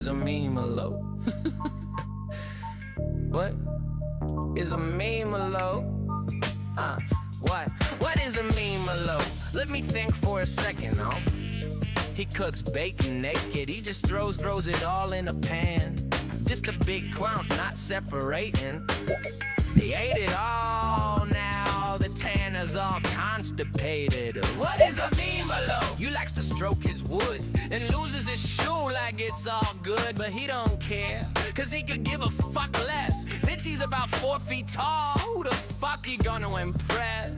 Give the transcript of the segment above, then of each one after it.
Is a meme-alo? What is a meme-alo? What is a meme-alo? Let me think for a second, huh? He cooks bacon naked, he just throws it all in a pan. Just a big clump, not separating. He ate it all now, the tanner's all constipated. What is a meme-alo? You likes to stroke his wood and loses his shoe like it's all good, but he don't care, cause he could give a fuck less. Bitch, he's about 4 feet tall, who the fuck he gonna impress?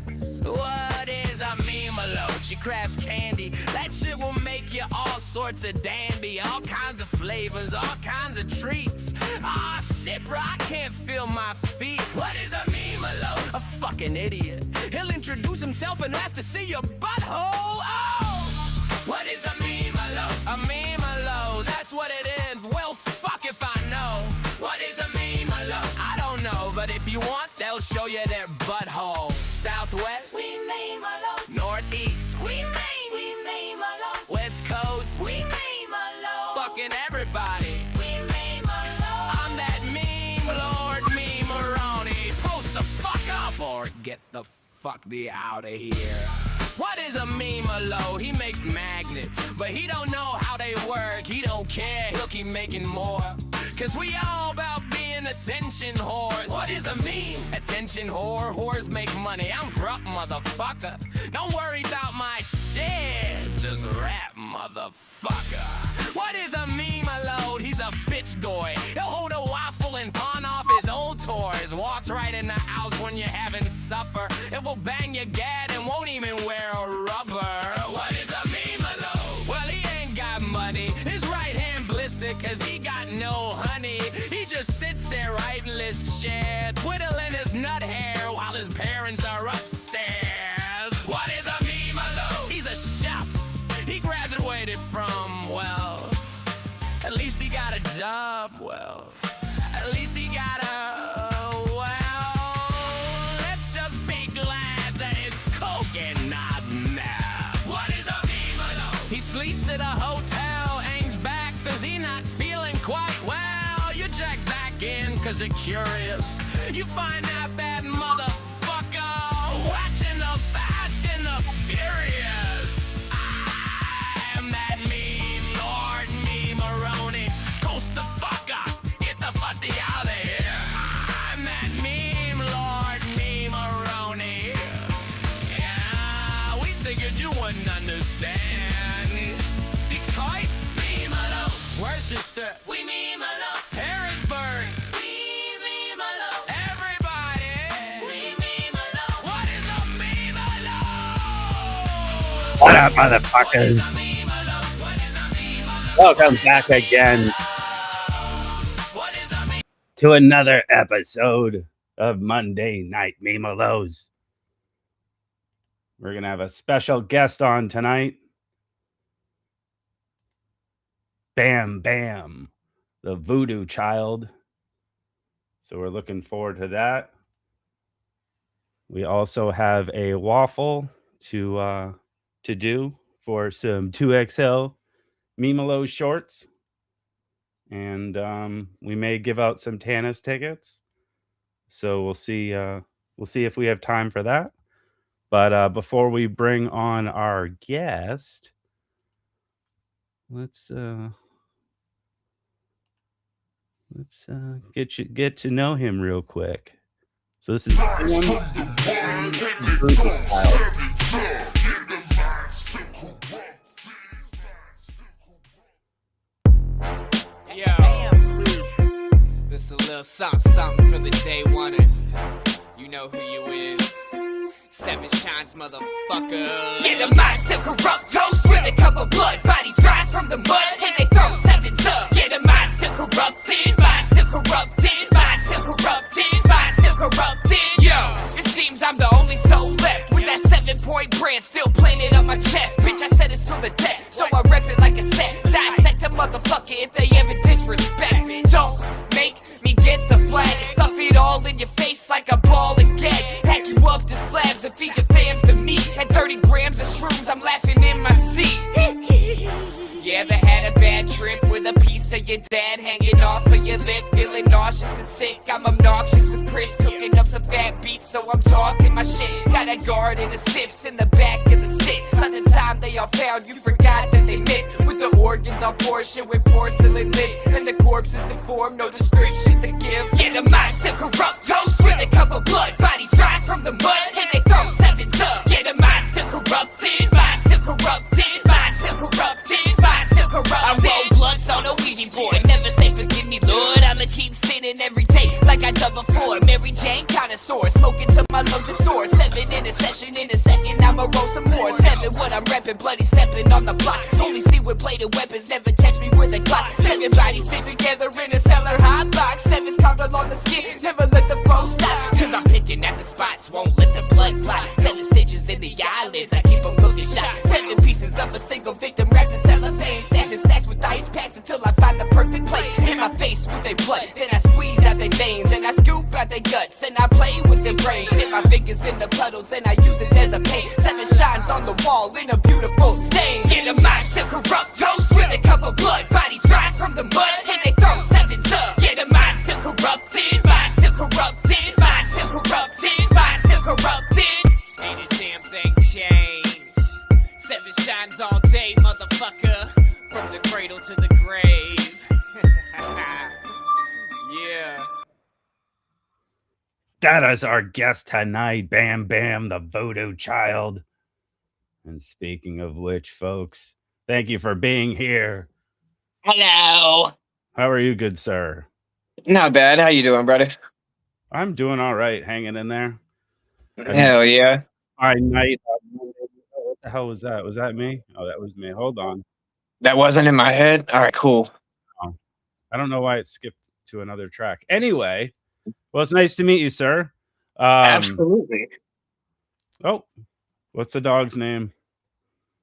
What is a meme-alo? She crafts candy, that shit will make you all sorts of dandy. All kinds of flavors, all kinds of treats. Ah, shit, bro, I can't feel my feet. What is a meme-alo? A fucking idiot. He'll introduce himself and ask to see your butthole. Oh! What is a meme-alo? A meme-alo, that's what it is. Well, fuck if I know. What is a meme-alo? I don't know, but if you want, they'll show you their butthole. Southwest, we meme-alos. Northeast, we meme-alos. West Coast, we meme-alos. Fucking everybody, we meme-alos. I'm that meme lord, meme-aroni. Post the fuck up or get the fuck out of here. What is a meme-alo? He makes magnets, but he don't know how they work. He don't care, he'll keep making more. Cause we all about being attention whores. What is a meme? Attention whore, whores make money. I'm gruff, motherfucker. Don't worry about my shit, just rap, motherfucker. What is a meme-alo? He's a bitch boy. He'll hold a waffle and pawn off his old toys. Walks right in the house when you're having supper. It will bang your gad and won't even wear a rubber. What is a meme-alo? Well, he ain't got money. His right hand blistered cause he got no honey. He just sits there writing this shit, twiddling his nut hair while his parents are upstairs. What is a meme-alo? He's a chef. He graduated from, well, at least he got a job, well, at least he got a, well, let's just be glad that it's coke and not nap. What is a meme-alo? He sleeps at a hotel, hangs back cause he not feeling quite well. You jack back in cause you're curious. You find that bad motherfucker watching the Fast and the Furious. I'm that meme lord, meme-aroni. Coast the fuck up, get the fuck out of here. I'm that meme lord, meme-aroni. Yeah, we figured you wouldn't understand. Detroit, meme-alo. Worcester, we meme-alo. Harrisburg, we meme-alo. Everybody, we meme-alo. What is a meme-alo? What up, motherfuckers? Welcome back again to another episode of Monday Night Meme-alos. We're going to have a special guest on tonight. BAMbam, the Voodoo child. So we're looking forward to that. We also have a waffle to do for some 2XL Meme-alos shorts. And we may give out some Tannis tickets. So we'll see if we have time for that. But before we bring on our guest, let's get to know him real quick. So this is This a little something for the day oneers. You know who you is. 7 shines, motherfucker. Yeah, the mind still corrupt. Toast with a cup of blood. Bodies rise from the mud and they throw 7s up. Yeah, the mind still corrupted. Mind still corrupted. Mind still corrupted. Mind still corrupted. Yo, it seems I'm the only soul left with that 7-point brand still planted on my chest. Bitch, I said it's till the death, so I rep it like a set. Dissect a motherfucker if they ever disrespect me. Don't make me get the flag and stuff it all in your face like a ball of gag. Pack you up to slabs and feed your fams to me. At 30 grams of shrooms, I'm laughing in my seat. Yeah, they had a bad trip with a piece bad hanging off of your lip, feeling nauseous and sick. I'm obnoxious with Chris, cooking up some fat beats, so I'm talking my shit. Got a guard and a sips in the back of the sticks. By the time they all found, you forgot that they missed. With the organs all portioned with porcelain lids, and the corpses deformed, no descriptions to give. Yeah, the mind still corrupt, toast with a cup of blood. Bodies rise from the mud, and they throw 7s up. Yeah, the mind still corrupted, mind still corrupted, mind still corrupted, mind still corrupted. I roll blunts on a Ouija board, never say forgive me, Lord. I'ma keep sinning every day like I done before. Mary Jane connoisseur, smoking till my lungs are sore. 7 in a session, in a second I'ma roll some more. 7 what I'm repping, bloody stepping on the block. Only see with bladed weapons, never catch me with a Glock. 7 bodies sit together in a cellar hot box. 7's carved along the skin, never let the flow stop. Cause I'm picking at the spots, won't let the blood clot. 7 stitches in the eyelids, I keep them looking shot. 7 pieces of a single victim wrapped in cellophane. Stashing sacks with ice packs until I find the perfect place. In my face with their blood, then I squeeze out their veins, and I scoop out their guts, and I play with their brains. Dip my fingers in the puddles, and I use it as a paint. 7 shines on the wall in a beautiful stain. Yeah, the mind still corrupt, toast with a cup of blood. Bodies rise from the mud, and they throw 7s up. Yeah, the mind still corrupted, mind still corrupted, mind still corrupted, mind still corrupted. Ain't a damn thing changed. 7 shines all day, motherfucker. From the cradle to the grave. Yeah. That is our guest tonight, BAMbam, the Voodoo Child. And speaking of which, folks, thank you for being here. Hello. How are you, good sir? Not bad. How you doing, brother? I'm doing all right, hanging in there. Hell yeah. All right, night. What the hell was that? Was that me? Oh, that was me. Hold on. That wasn't in my head? All right, cool. I don't know why it skipped to another track. Anyway, well, it's nice to meet you, sir. Absolutely. Oh, what's the dog's name?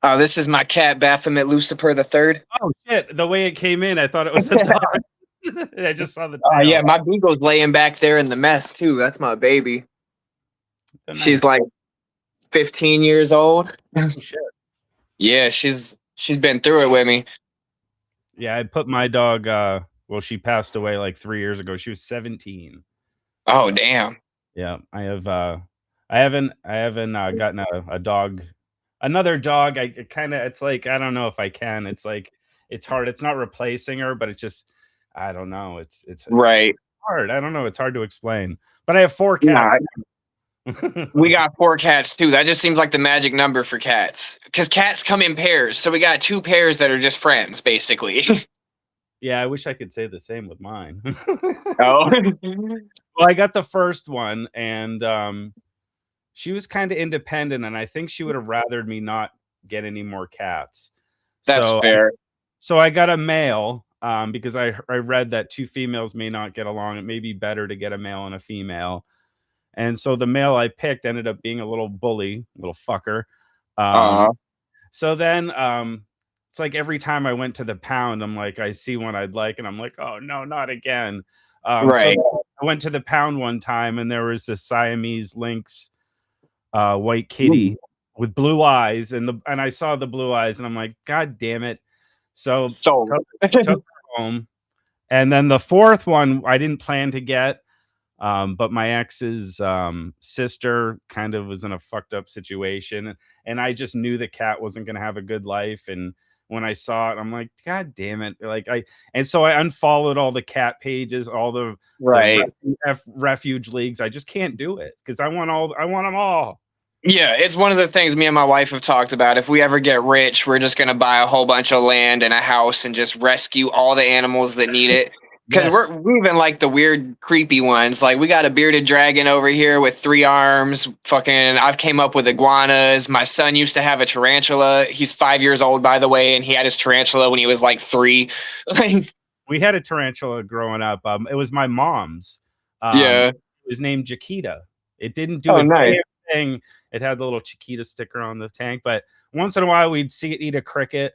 Oh, this is my cat, Baphomet Lucifer the Third. Oh, shit. The way it came in, I thought it was a dog. I just saw the tail. Oh, yeah, my beagle's laying back there in the mess, too. That's my baby. Nice. She's like 15 years old. Oh, shit. Yeah, she's been through it with me. Yeah, I put my dog, well, she passed away like 3 years ago. She was 17. Oh, damn. Yeah, I haven't gotten a dog, another dog. It's like, I don't know if I can. It's like, it's hard. It's not replacing her, but it's just, I don't know. It's right. hard. I don't know. It's hard to explain. But I have 4 cats. We got 4 cats too. That just seems like the magic number for cats, because cats come in pairs. So we got 2 pairs that are just friends, basically. Yeah, I wish I could say the same with mine. Oh. Well, I got the first one, and she was kind of independent, and I think she would have rathered me not get any more cats. That's fair. So I got a male, because I read that 2 females may not get along. It may be better to get a male and a female. And so the male I picked ended up being a little bully, little fucker. So then it's like every time I went to the pound, I'm like, I see one I'd like, and I'm like, oh no, not again. Right. So I went to the pound one time, and there was this Siamese lynx white kitty with blue eyes, and I saw the blue eyes, and I'm like, God damn it. So took her home. And then the 4th one I didn't plan to get. But my ex's sister kind of was in a fucked up situation, and I just knew the cat wasn't going to have a good life. And when I saw it, I'm like, God damn it. And so I unfollowed all the cat pages, all the refuge leagues. I just can't do it because I want them all. Yeah, it's one of the things me and my wife have talked about. If we ever get rich, we're just going to buy a whole bunch of land and a house and just rescue all the animals that need it. Because we're even like the weird, creepy ones. Like, we got a bearded dragon over here with 3 arms. Fucking, I've came up with iguanas. My son used to have a tarantula. He's 5 years old, by the way, and he had his tarantula when he was like 3. We had a tarantula growing up. It was my mom's. Yeah. It was named Chiquita. It didn't do anything. It had the little Chiquita sticker on the tank. But once in a while, we'd see it eat a cricket.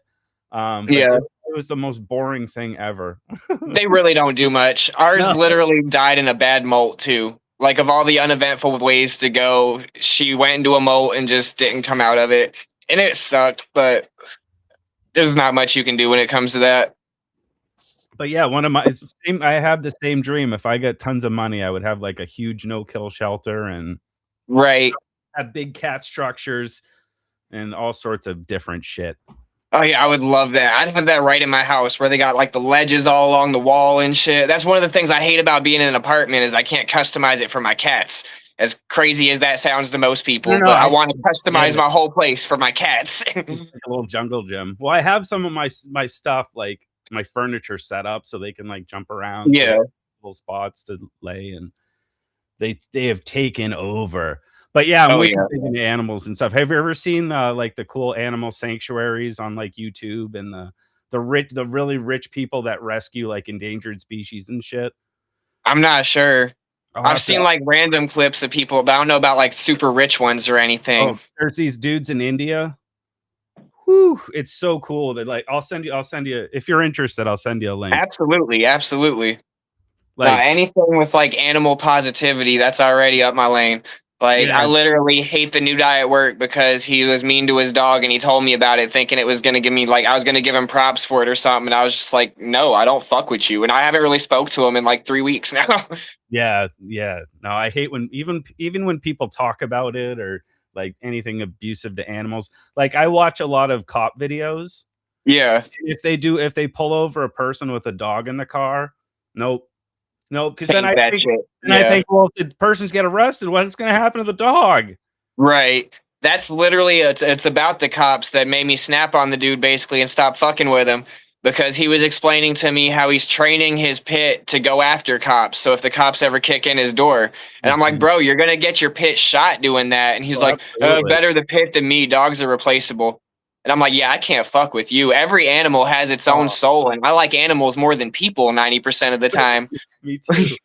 It was the most boring thing ever. They really don't do much. Ours literally died in a bad molt too. Like, of all the uneventful ways to go, she went into a molt and just didn't come out of it. And it sucked, but there's not much you can do when it comes to that. But yeah, one of my it's the same. I have the same dream. If I get tons of money, I would have like a huge no-kill shelter and Right. have big cat structures and all sorts of different shit. Oh yeah, I would love that. I'd have that right in my house where they got like the ledges all along the wall and shit. That's one of the things I hate about being in an apartment is I can't customize it for my cats. As crazy as that sounds to most people, No, but I I want to get customize it. my whole place for my cats. Like a little jungle gym. Well, I have some of my stuff, like my furniture set up so they can like jump around. So they Yeah. have little spots to lay, and they have taken over. But yeah, I'm Oh way yeah. big into animals and stuff. Have you ever seen like the cool animal sanctuaries on like YouTube and the really rich people that rescue like endangered species and shit? I'm not sure. I'll I've have seen to. like random clips of people, but I don't know about like super rich ones or anything. Oh, there's these dudes in India. Whew, it's so cool that like I'll send you if you're interested, I'll send you a link. Absolutely, absolutely. Now, Like, anything with like animal positivity, that's already up my lane. Like, I yeah, literally hate the new guy at work because he was mean to his dog and he told me about it thinking it was going to give me, like, I was going to give him props for it or something. And I was just like, no, I don't fuck with you. And I haven't really spoke to him in like 3 weeks now. yeah, yeah. No, I hate when even when people talk about it or like anything abusive to animals. Like I watch a lot of cop videos. Yeah. If they pull over a person with a dog in the car, nope. No, because Hate that shit. Yeah. well, if the persons get arrested, what's going to happen to the dog? Right. That's literally it's about the cops that made me snap on the dude basically and stop fucking with him because he was explaining to me how he's training his pit to go after cops. So if the cops ever kick in his door, and I'm like, bro, you're gonna get your pit shot doing that. And he's Oh, like, absolutely. better the pit than me. Dogs are replaceable. And I'm like, yeah, I can't fuck with you. Every animal has its own Oh, soul, and I like animals more than people 90% of the time. me too.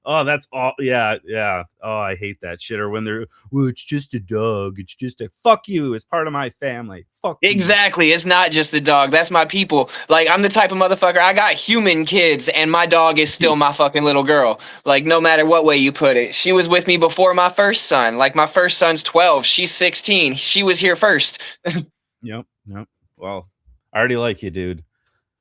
Oh, that's all. Yeah, yeah. Oh, I hate that shit. Or when they're, well, it's just a dog. It's just a fuck you. It's part of my family. Fuck you. Exactly. It's not just the dog. That's my people. Like, I'm the type of motherfucker. I got human kids, and my dog is still my fucking little girl. Like, no matter what way you put it. She was with me before my first son. Like, my first son's 12. She's 16. She was here first. Yep. Yep. Well, I already like you, dude.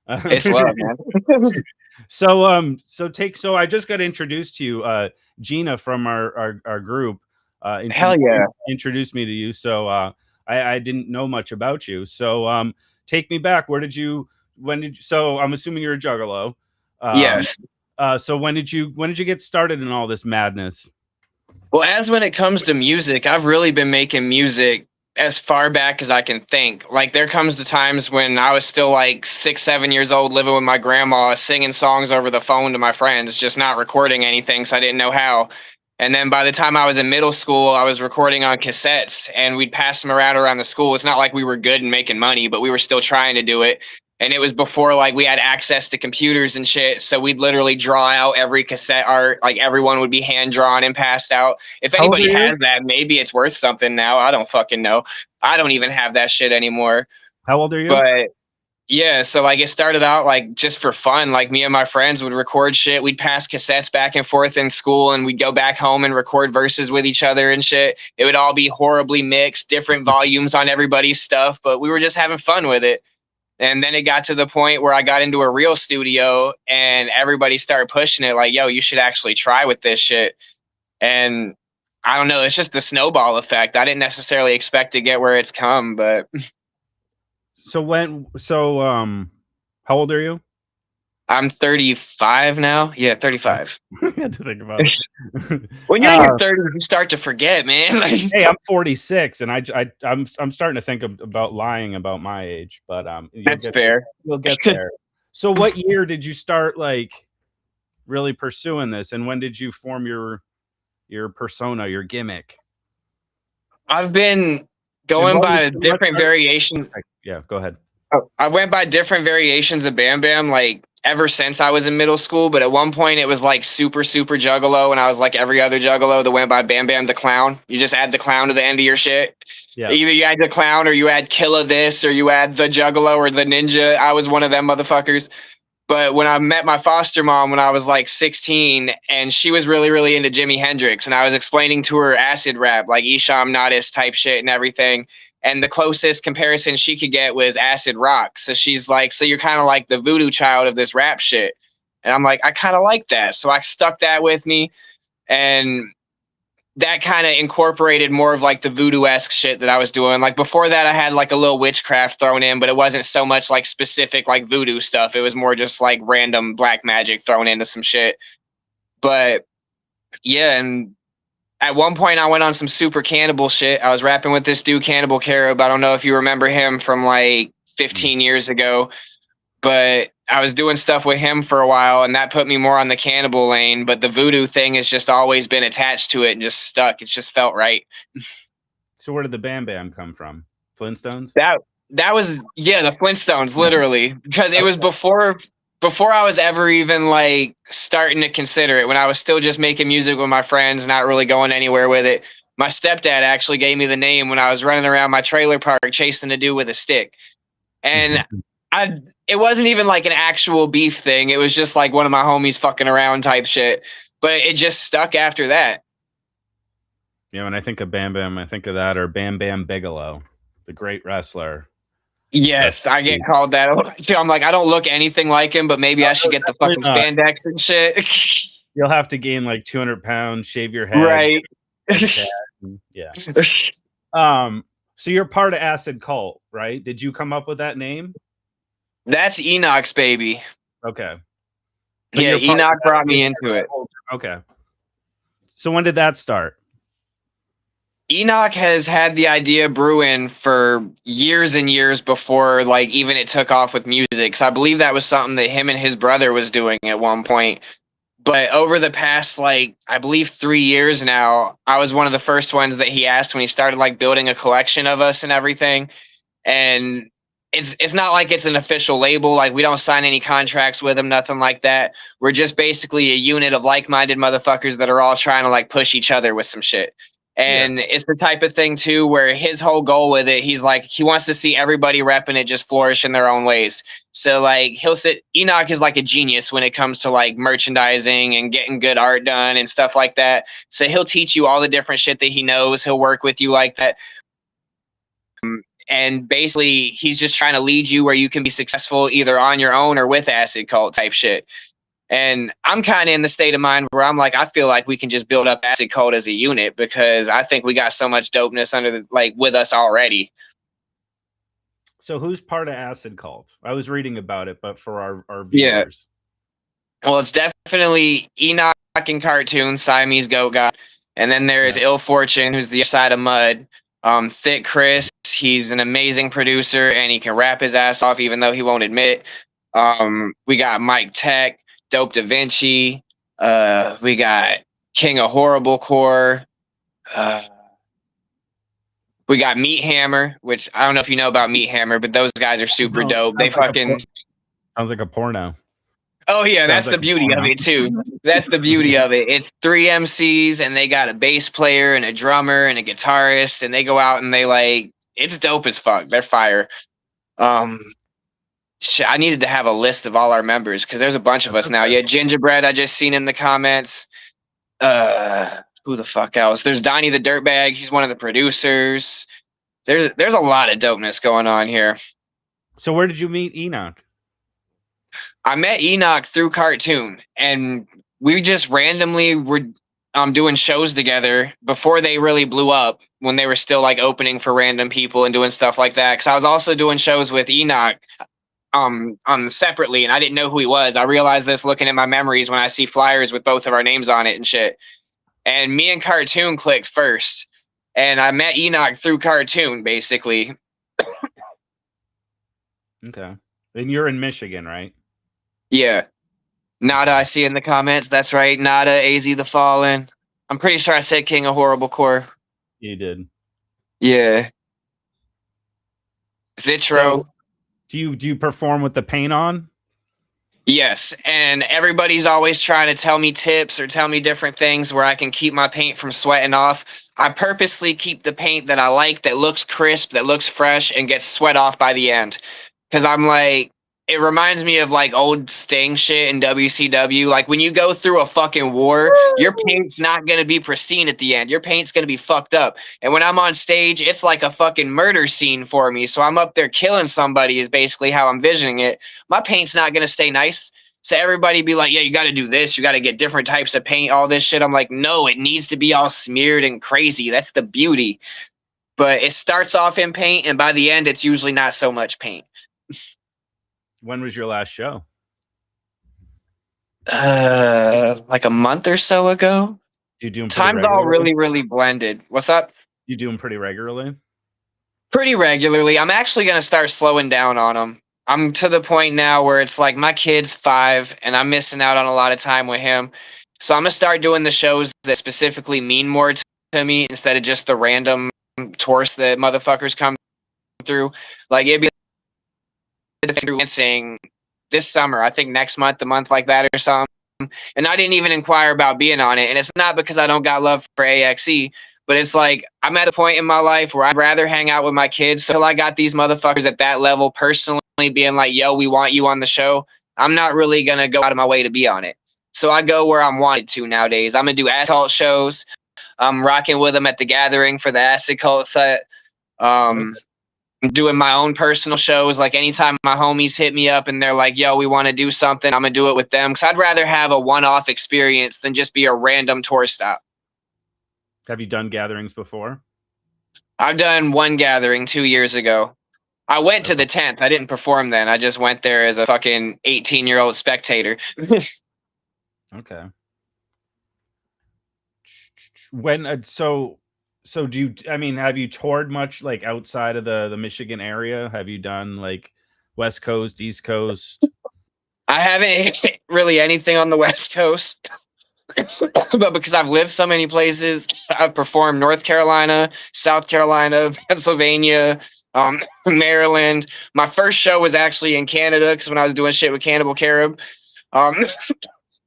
It's love, man. So I just got introduced to you, Gina from our group. Hell yeah. Introduced me to you. So I didn't know much about you. So take me back. When did you? So I'm assuming you're a juggalo. Yes. So when did you get started in all this madness? Well, as when it comes to music, I've really been making music as far back as I can think. Like, there comes the times when I was still like 6, 7 years old, living with my grandma, singing songs over the phone to my friends, just not recording anything because I didn't know how. And then by the time I was in middle school, I was recording on cassettes and we'd pass them around the school. It's not like we were good and making money, but we were still trying to do it. And it was before like we had access to computers and shit. So we'd literally draw out every cassette art. Like everyone would be hand drawn and passed out. If How old anybody are you? has that, maybe it's worth something now. I don't fucking know. I don't even have that shit anymore. How old are you? But yeah, so like it started out like just for fun. Like me and my friends would record shit. We'd pass cassettes back and forth in school and we'd go back home and record verses with each other and shit. It would all be horribly mixed, different volumes on everybody's stuff, but we were just having fun with it. And then it got to the point where I got into a real studio and everybody started pushing it like, yo, you should actually try with this shit. And I don't know, it's just the snowball effect. I didn't necessarily expect to get where it's come, but How old are you? I'm 35 now. Yeah, 35. I had to think about it. When you're in your 30s, you start to forget, man. Like, Hey, I'm 46, and I'm starting to think about lying about my age, but that's fair. You'll get there. So, what year did you start like really pursuing this, and when did you form your persona, your gimmick? I've been going by different variations. Yeah, go ahead. I went by different variations of BAMbam like ever since I was in middle school, but at one point it was like super juggalo, and I was like every other juggalo that went by BAMbam the Clown. You just add the clown to the end of your shit. Yeah. Either you add the clown or you add Killa this or you add the juggalo or the ninja. I was one of them motherfuckers. But when I met my foster mom when I was like 16, and she was really into Jimi Hendrix, and I was explaining to her acid rap, like Isham Nodis type shit and everything. And the closest comparison she could get was acid rock. So she's like, so you're kind of like the voodoo child of this rap shit. And I'm like, I kind of like that. So I stuck that with me. And that kind of incorporated more of like the voodoo-esque shit that I was doing. Like before that, I had like a little witchcraft thrown in, but it wasn't so much like specific like voodoo stuff. It was more just like random black magic thrown into some shit. But yeah, and at one point I went on some super cannibal shit. I was rapping with this dude, Cannibal Carib. I don't know if you remember him from like 15 years ago, but I was doing stuff with him for a while, and that put me more on the cannibal lane. But the voodoo thing has just always been attached to it and just stuck. It's just felt right. So where did the BAMbam come from? Flintstones? That was, yeah, the Flintstones, literally, because it was before I was ever even like starting to consider it. When I was still just making music with my friends, not really going anywhere with it. My stepdad actually gave me the name when I was running around my trailer park chasing a dude with a stick, and it wasn't even like an actual beef thing. It was just like one of my homies fucking around type shit. But it just stuck after that. Yeah, when I think of BAMbam, I think of that, or Bam Bam Bigelow, the great wrestler. Yes, I get called that a lot too. I'm like, I don't look anything like him, but maybe I should get the fucking spandex and shit. You'll have to gain like 200 pounds, shave your head. Right. Yeah. So you're part of Acid Cult, right? Did you come up with that name? That's Enoch's baby. Okay. Yeah, Enoch brought me into it. Okay. So when did that start? Enoch has had the idea brewing for years and years before, like, even it took off with music. Because I believe that was something that him and his brother was doing at one point. But over the past, like, I believe 3 years now, I was one of the first ones that he asked when he started, like, building a collection of us and everything. And it's not like it's an official label. Like, we don't sign any contracts with him, nothing like that. We're just basically a unit of like-minded motherfuckers that are all trying to, like, push each other with some shit. And it's the type of thing, too, where his whole goal with it, he's like, he wants to see everybody repping it just flourish in their own ways. So, like, Enoch is like a genius when it comes to, like, merchandising and getting good art done and stuff like that. So he'll teach you all the different shit that he knows. He'll work with you like that. And basically, he's just trying to lead you where you can be successful either on your own or with Acid Cult type shit. And I'm kind of in the state of mind where I'm like, I feel like we can just build up Acid Cult as a unit because I think we got so much dopeness with us already. So who's part of Acid Cult? I was reading about it, but for our viewers. Yeah. Well, it's definitely Enoch and Cartoon, Siamese Goat God. And then there is Ill Fortune, who's the other side of Mud. Thick Chris, he's an amazing producer and he can rap his ass off even though he won't admit. We got Mike Tech, Dope Da Vinci. We got King of Horrible Core. We got Meat Hammer, which I don't know if you know about Meat Hammer, but those guys are super dope. They fucking sounds like a porno. Oh yeah, that's the beauty of it too. That's the beauty of it. It's 3 MCs and they got a bass player and a drummer and a guitarist and they go out and they like it's dope as fuck. They're fire. I needed to have a list of all our members because there's a bunch of us now. Yeah, Gingerbread I just seen in the comments. Who the fuck else? There's Donnie the Dirtbag. He's one of the producers. There's a lot of dopeness going on here. So where did you meet Enoch? I met Enoch through Cartoon, and we just randomly were doing shows together before they really blew up, when they were still like opening for random people and doing stuff like that. Because I was also doing shows with Enoch separately, and I didn't know who he was. I realized this looking at my memories when I see flyers with both of our names on it and shit. And me and Cartoon clicked first, and I met Enoch through Cartoon, basically. Okay. And you're in Michigan, right? Yeah. Nada, I see in the comments. That's right. Nada, AZ the Fallen. I'm pretty sure I said King of Horrible Core. You did. Yeah. Zitro. So, do you perform with the paint on? Yes. And everybody's always trying to tell me tips or tell me different things where I can keep my paint from sweating off. I purposely keep the paint that I like, that looks crisp, that looks fresh, and gets sweat off by the end. Because I'm like, it reminds me of like old Sting shit in WCW. Like when you go through a fucking war, your paint's not gonna be pristine at the end. Your paint's gonna be fucked up. And when I'm on stage, it's like a fucking murder scene for me. So I'm up there killing somebody is basically how I'm visioning it. My paint's not gonna stay nice. So everybody be like, yeah, you got to do this. You got to get different types of paint, all this shit. I'm like, no, it needs to be all smeared and crazy. That's the beauty. But it starts off in paint, and by the end, it's usually not so much paint. When was your last show? Like a month or so ago. Do you do them Time's all really, really blended. What's up? You do them pretty regularly? Pretty regularly. I'm actually going to start slowing down on them. I'm to the point now where it's like my kid's 5 and I'm missing out on a lot of time with him. So I'm going to start doing the shows that specifically mean more to me instead of just the random tours that motherfuckers come through. Like it'd be dancing this summer, I think next month, a month like that or something. And I didn't even inquire about being on it. And it's not because I don't got love for AXE, but it's like I'm at a point in my life where I'd rather hang out with my kids. So I got these motherfuckers at that level personally being like, yo, we want you on the show. I'm not really going to go out of my way to be on it. So I go where I'm wanted to nowadays. I'm going to do adult shows. I'm rocking with them at the Gathering for the Acid Cult set. I'm doing my own personal shows. Like anytime my homies hit me up and they're like, yo, we want to do something, I'm going to do it with them. Because I'd rather have a one-off experience than just be a random tour stop. Have you done gatherings before? I've done one gathering 2 years ago. I went to the 10th. I didn't perform then. I just went there as a fucking 18-year-old spectator. Okay. When so do you, I mean, have you toured much like outside of the Michigan area? Have you done like West Coast, East Coast? I haven't hit really anything on the West Coast. But because I've lived so many places, I've performed North Carolina, South Carolina, Pennsylvania, Maryland. My first show was actually in Canada because when I was doing shit with Cannibal Carib.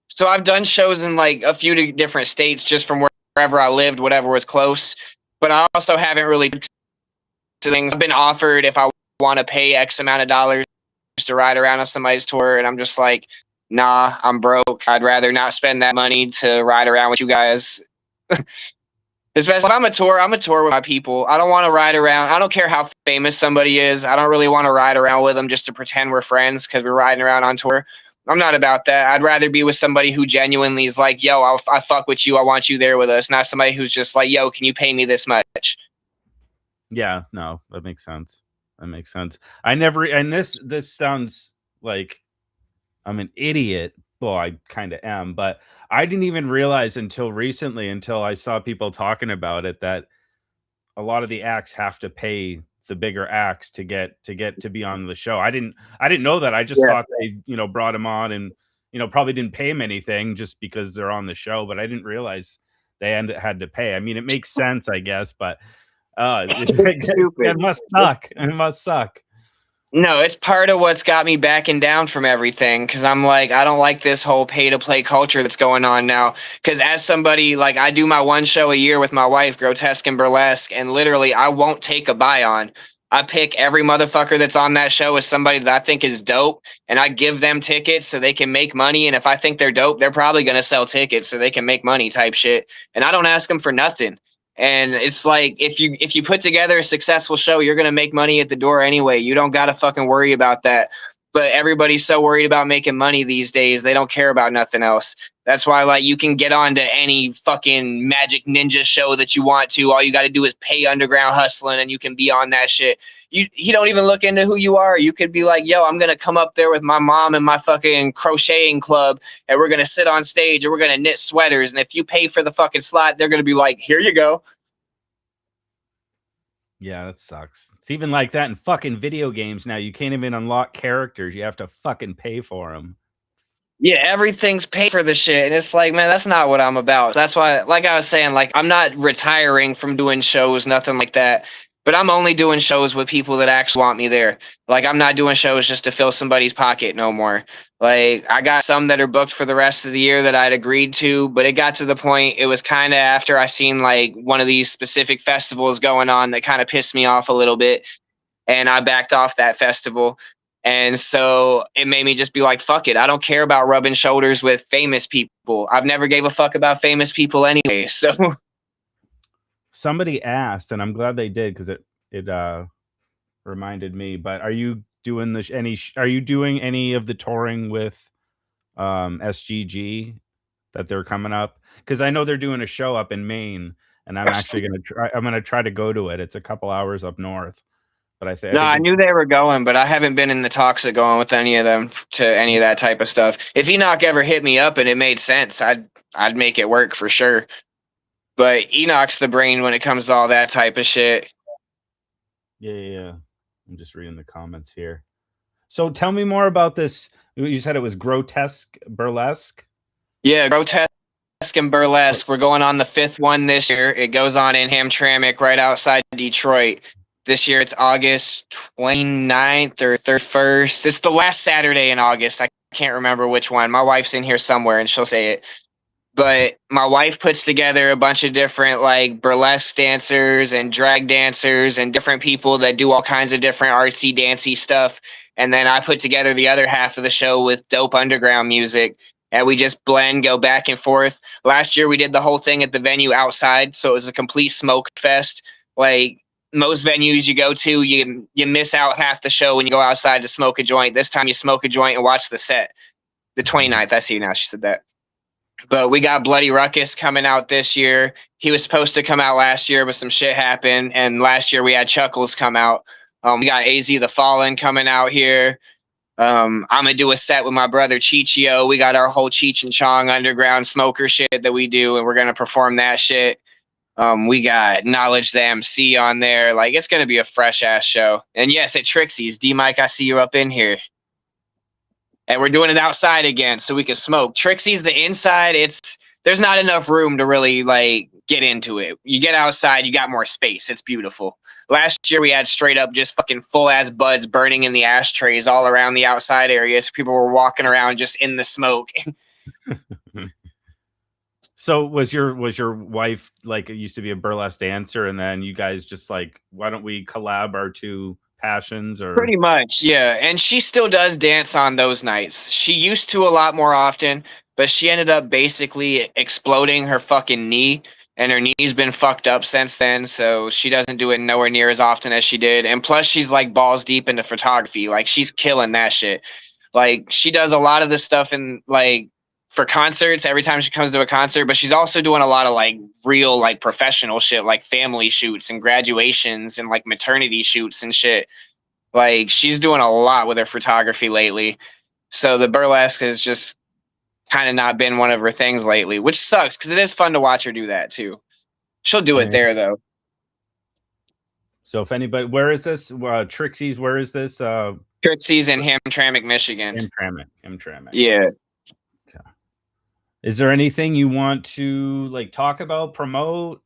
So I've done shows in like a few different states just from wherever I lived, whatever was close. But I also haven't really things. I've been offered if I want to pay X amount of dollars to ride around on somebody's tour, and I'm just like, nah, I'm broke. I'd rather not spend that money to ride around with you guys. Especially if I'm a tour with my people. I don't want to ride around. I don't care how famous somebody is. I don't really want to ride around with them just to pretend we're friends because we're riding around on tour. I'm not about that. I'd rather be with somebody who genuinely is like, yo, I fuck with you. I want you there with us. Not somebody who's just like, yo, can you pay me this much? Yeah, no, that makes sense. That makes sense. I never, and this sounds like I'm an idiot. Well, I kind of am, but I didn't even realize until recently, until I saw people talking about it, that a lot of the acts have to pay the bigger acts to get to be on the show. I didn't know that. I just thought they, brought him on and, probably didn't pay him anything just because they're on the show, but I didn't realize they had to pay. I mean, it makes sense, I guess, but it must suck. It must suck. No, it's part of what's got me backing down from everything because I'm like, I don't like this whole pay-to-play culture that's going on now. Because as somebody, like, I do my one show a year with my wife, Grotesque and Burlesque, and literally I won't take a buy on. I pick every motherfucker that's on that show as somebody that I think is dope, and I give them tickets so they can make money. And if I think they're dope, they're probably going to sell tickets so they can make money type shit. And I don't ask them for nothing. And it's like, if you put together a successful show, you're going to make money at the door anyway. You don't got to fucking worry about that. But everybody's so worried about making money these days. They don't care about nothing else. That's why, like, you can get on to any fucking Magic Ninja show that you want to. All you got to do is pay Underground Hustling and you can be on that shit. You don't even look into who you are. You could be like, yo, I'm going to come up there with my mom and my fucking crocheting club and we're going to sit on stage and we're going to knit sweaters. And if you pay for the fucking slot, they're going to be like, here you go. Yeah, that sucks. It's even like that in fucking video games now. You can't even unlock characters. You have to fucking pay for them. Yeah, everything's paid for the shit. And it's like, man, that's not what I'm about. That's why, like I was saying, like, I'm not retiring from doing shows, nothing like that. But I'm only doing shows with people that actually want me there. Like, I'm not doing shows just to fill somebody's pocket no more. Like, I got some that are booked for the rest of the year that I'd agreed to, but it got to the point, it was kind of after I seen, like, one of these specific festivals going on that kind of pissed me off a little bit, and I backed off that festival. And so it made me just be like, fuck it. I don't care about rubbing shoulders with famous people. I've never gave a fuck about famous people anyway. So somebody asked, and I'm glad they did because it reminded me. But are you doing are you doing any of the touring with SGG that they're coming up? Because I know they're doing a show up in Maine, and I'm actually gonna try to go to it. It's a couple hours up north. But I think I knew they were going, but I haven't been in the talks of going with any of them to any of that type of stuff. If Enoch ever hit me up and it made sense, I'd make it work for sure. But Enoch's the brain when it comes to all that type of shit. Yeah. I'm just reading the comments here. So tell me more about this. You said it was grotesque burlesque. Yeah, grotesque and burlesque. We're going on the 5th one this year. It goes on in Hamtramck, right outside Detroit. This year it's August 29th or 31st. It's the last Saturday in August. I can't remember which one. My wife's in here somewhere and she'll say it. But my wife puts together a bunch of different like burlesque dancers and drag dancers and different people that do all kinds of different artsy dancy stuff. And then I put together the other half of the show with dope underground music. And we just blend, go back and forth. Last year we did the whole thing at the venue outside. So it was a complete smoke fest. Like most venues you go to, you miss out half the show when you go outside to smoke a joint. This time you smoke a joint and watch the set. The 29th, I see now she said that. But we got Bloody Ruckus coming out this year. He was supposed to come out last year, but some shit happened. And last year we had Chuckles come out. We got AZ the Fallen coming out here. I'm going to do a set with my brother Chichio. We got our whole Cheech and Chong underground smoker shit that we do, and we're going to perform that shit. We got Knowledge the MC on there. Like, it's going to be a fresh-ass show. And yes, at Trixie's. D-Mike, I see you up in here. And we're doing it outside again so we can smoke. Trixie's the inside. There's not enough room to really like get into it. You get outside, you got more space. It's beautiful. Last year we had straight up just fucking full ass buds burning in the ashtrays all around the outside area. So people were walking around just in the smoke. So was your wife like, it used to be a burlesque dancer, and then you guys just like, why don't we collab our two passions? Or pretty much, yeah. And she still does dance on those nights. She used to a lot more often, but she ended up basically exploding her fucking knee, and her knee's been fucked up since then, so she doesn't do it nowhere near as often as she did. And plus she's like balls deep into photography. Like, she's killing that shit. Like, she does a lot of this stuff in like for concerts every time she comes to a concert, but she's also doing a lot of like real like professional shit, like family shoots and graduations and like maternity shoots and shit. Like, she's doing a lot with her photography lately. So the burlesque has just kind of not been one of her things lately, which sucks because it is fun to watch her do that too. She'll do it there though. So if anybody, where is this? Trixie's, where is this? Trixie's in Hamtramck, Michigan. Hamtramck. Yeah. Is there anything you want to like talk about, promote,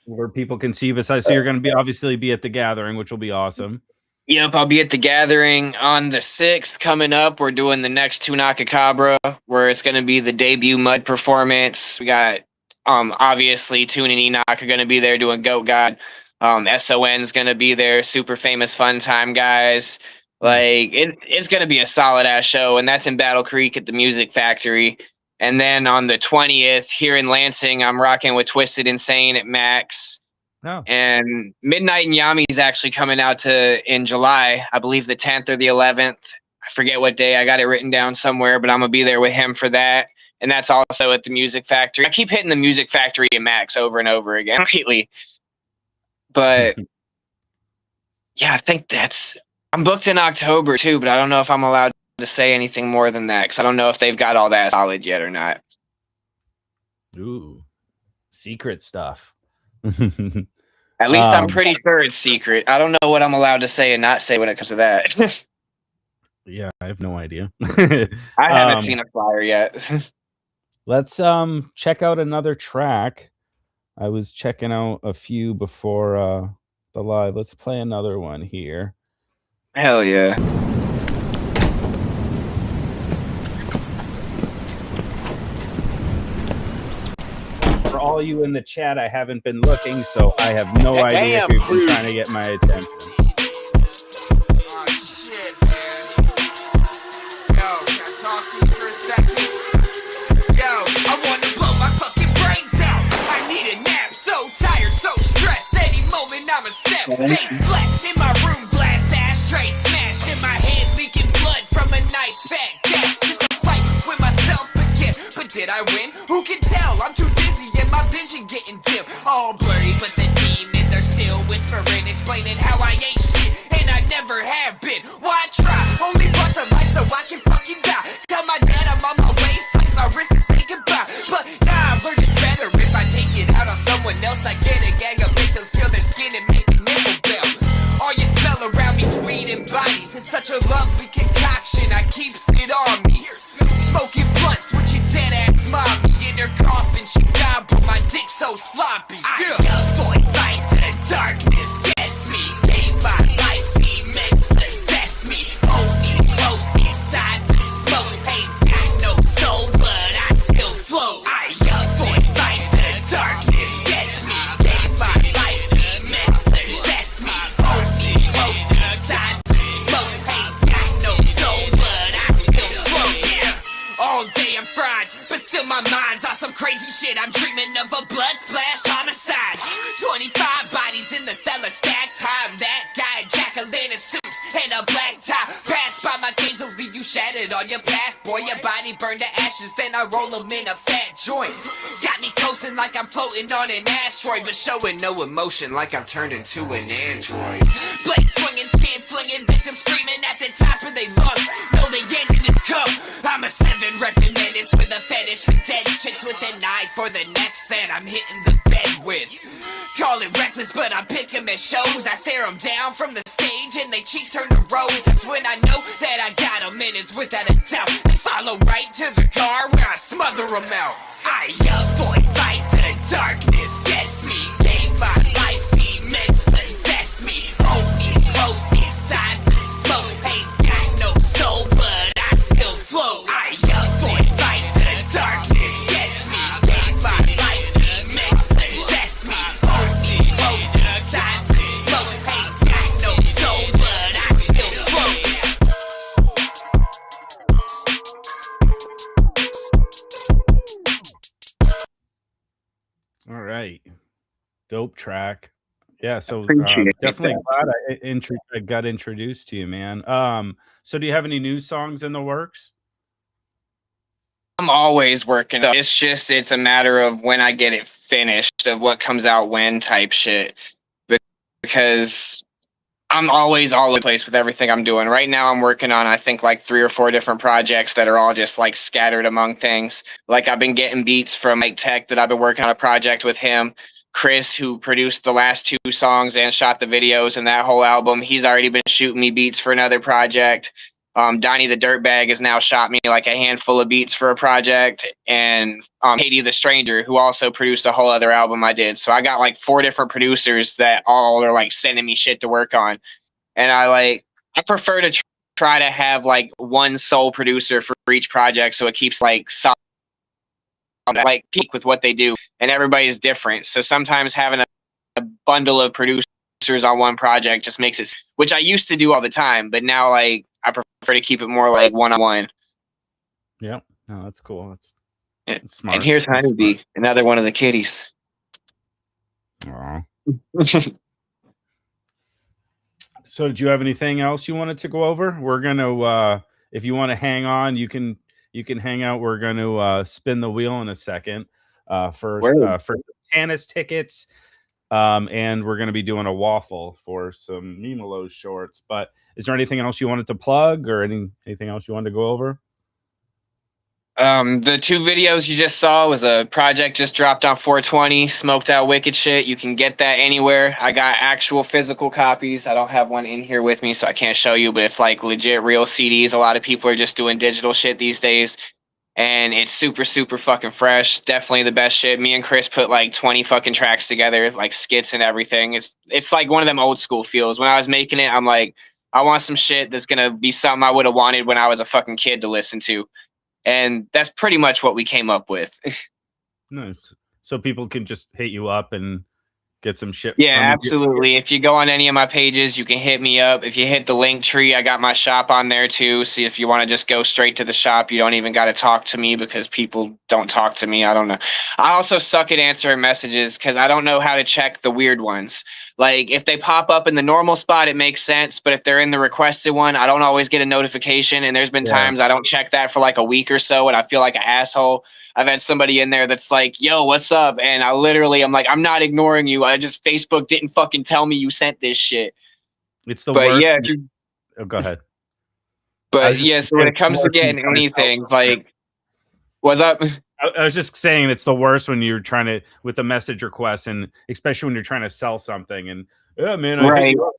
where people can see besides? So you're going to obviously be at the gathering, which will be awesome. Yep, I'll be at the gathering on the 6th coming up. We're doing the next Tunakakabra, where it's going to be the debut mud performance. We got obviously Toon and Enoch are going to be there doing Goat God. SON's going to be there, super famous fun time guys. Like, it's going to be a solid ass show, and that's in Battle Creek at the Music Factory. And then on the 20th here in Lansing, I'm rocking with Twisted Insane at Max. Oh. And Midnight and Yami's actually coming out in July, I believe the 10th or the 11th. I forget what day. I got it written down somewhere, but I'm going to be there with him for that. And that's also at the Music Factory. I keep hitting the Music Factory and Max over and over again lately. But yeah, I think I'm booked in October too, but I don't know if I'm allowed to say anything more than that because I don't know if they've got all that solid yet or not. Ooh, secret stuff. At least I'm pretty sure it's secret. I don't know what I'm allowed to say and not say when it comes to that. Yeah, I have no idea. I haven't seen a flyer yet. Let's check out another track. I was checking out a few before the live. Let's play another one here. Hell yeah. For all you in the chat, I haven't been looking, so I have no idea if you've been trying to get my attention. Face flat in my room, glass ashtray smashed in my head, leaking blood from a nice fat gap. Just a fight with myself again. But did I win? Who can tell? I'm too dizzy and my vision getting dim. All blurry, but the demons are still whispering, explaining how I ain't shit and I never have been. Why try? Only brought to life so I can fucking die. Tell my dad I'm on my way, slice my wrist and say goodbye. But nah, I learned it's better if I take it out on someone else. I get a gang of victims, peel their skin and make a nipple bell. All you smell around me's weed and bodies. It's such a lovely concoction, I keeps it on me. Smoking blunts with your dead ass mommy in her coffin. She died, but my dick so sloppy. I avoid fight the darkness, gets me. Gave my life, demons possess me. Hold me close inside the smoke. Ain't got no soul, but I still float. I avoid fight the darkness, gets me. Gave my life, demons possess me. Hold me close inside the smoke. Ain't got no soul, but I still float. Yeah. All day I'm fried, but still my mind's on some crazy shit. I'm dreaming of a blood splash homicide. 25 bodies in the cellar stacked. Time that died, jack-o'-lantern suits and a black tie. Passed by my gaze will leave you shattered on your path. Boy, your body burned to ashes, then I roll them in a fat joint. Got me coasting like I'm floating on an asteroid, but showing no emotion like I'm turned into an android. Blade swinging, skin flinging, victims screaming at the top of their lungs. Know the ending is come. I'm a 7 reppin' menace with a fetish for dead chicks with an eye for the next that I'm hitting the bed with. Call it reckless, but I pick 'em at shows. I stare 'em down from the stage and they cheeks turn to rose. That's when I know that I got 'em and it's without a doubt. They follow right to the car where I smother 'em out. I avoid fight the darkness, gets me. Gave my life, demons possess me. Hold me close inside the smoke. Ain't got no soul, but I still float. I avoid fight the darkness, gets me. Gave my life, demons possess me. Hold me close inside the smoke. Ain't got no soul, but I still float. All right. Dope track. Yeah, so Appreciate definitely that. glad I got introduced to you, man. So do you have any new songs in the works? I'm always working. It's just, it's a matter of when I get it finished, of what comes out when type shit. Because I'm always all over the place with everything I'm doing. Right now I'm working on, I think, like 3 or 4 different projects that are all just like scattered among things. Like I've been getting beats from Mike Tech that I've been working on a project with him. Chris, who produced the last 2 songs and shot the videos and that whole album, he's already been shooting me beats for another project. Donnie the Dirtbag has now shot me like a handful of beats for a project, and Katie the Stranger, who also produced a whole other album I did. So I got like 4 different producers that all are like sending me shit to work on, and I prefer to try to have like one sole producer for each project, so it keeps like solid, like peak with what they do, and everybody's different. So sometimes having a bundle of producers on one project just makes it, which I used to do all the time, but now like I prefer to keep it more like one-on-one. Yeah, no, that's cool. That's Yeah. smart. And here's That's Honeybee, another one of the kitties. smart. Aw. So did you have anything else you wanted to go over? We're gonna if you want to hang on, you can hang out. We're gonna spin the wheel in a second for tennis tickets. And we're going to be doing a waffle for some Meme-alos shorts. But is there anything else you wanted to plug, or anything else you wanted to go over? The 2 videos you just saw was a project just dropped on 420, smoked out wicked shit. You can get that anywhere. I got actual physical copies. I don't have one in here with me, so I can't show you, but it's like legit real CDs. A lot of people are just doing digital shit these days. And it's super, super fucking fresh. Definitely the best shit. Me and Chris put like 20 fucking tracks together, like skits and everything. It's like one of them old school feels. When I was making it, I'm like, I want some shit that's gonna be something I would have wanted when I was a fucking kid to listen to. And that's pretty much what we came up with. Nice. So people can just hit you up and get some shit. Yeah, absolutely. If you go on any of my pages, you can hit me up. If you hit the link tree, I got my shop on there too. So if you want to just go straight to the shop, you don't even got to talk to me, because people don't talk to me. I don't know. I also suck at answering messages because I don't know how to check the weird ones. Like if they pop up in the normal spot, it makes sense. But if they're in the requested one, I don't always get a notification. And there's been times I don't check that for like a week or so, and I feel like an asshole. I've had somebody in there that's like, "Yo, what's up?" And I'm like, "I'm not ignoring you. I just Facebook didn't fucking tell me you sent this shit." It's the But worst. yeah, Oh, go ahead. but yeah, so when it comes to getting anything, it's like, what's up? I was just saying it's the worst when you're trying to with the message request, and especially when you're trying to sell something. And yeah, man, I hate you.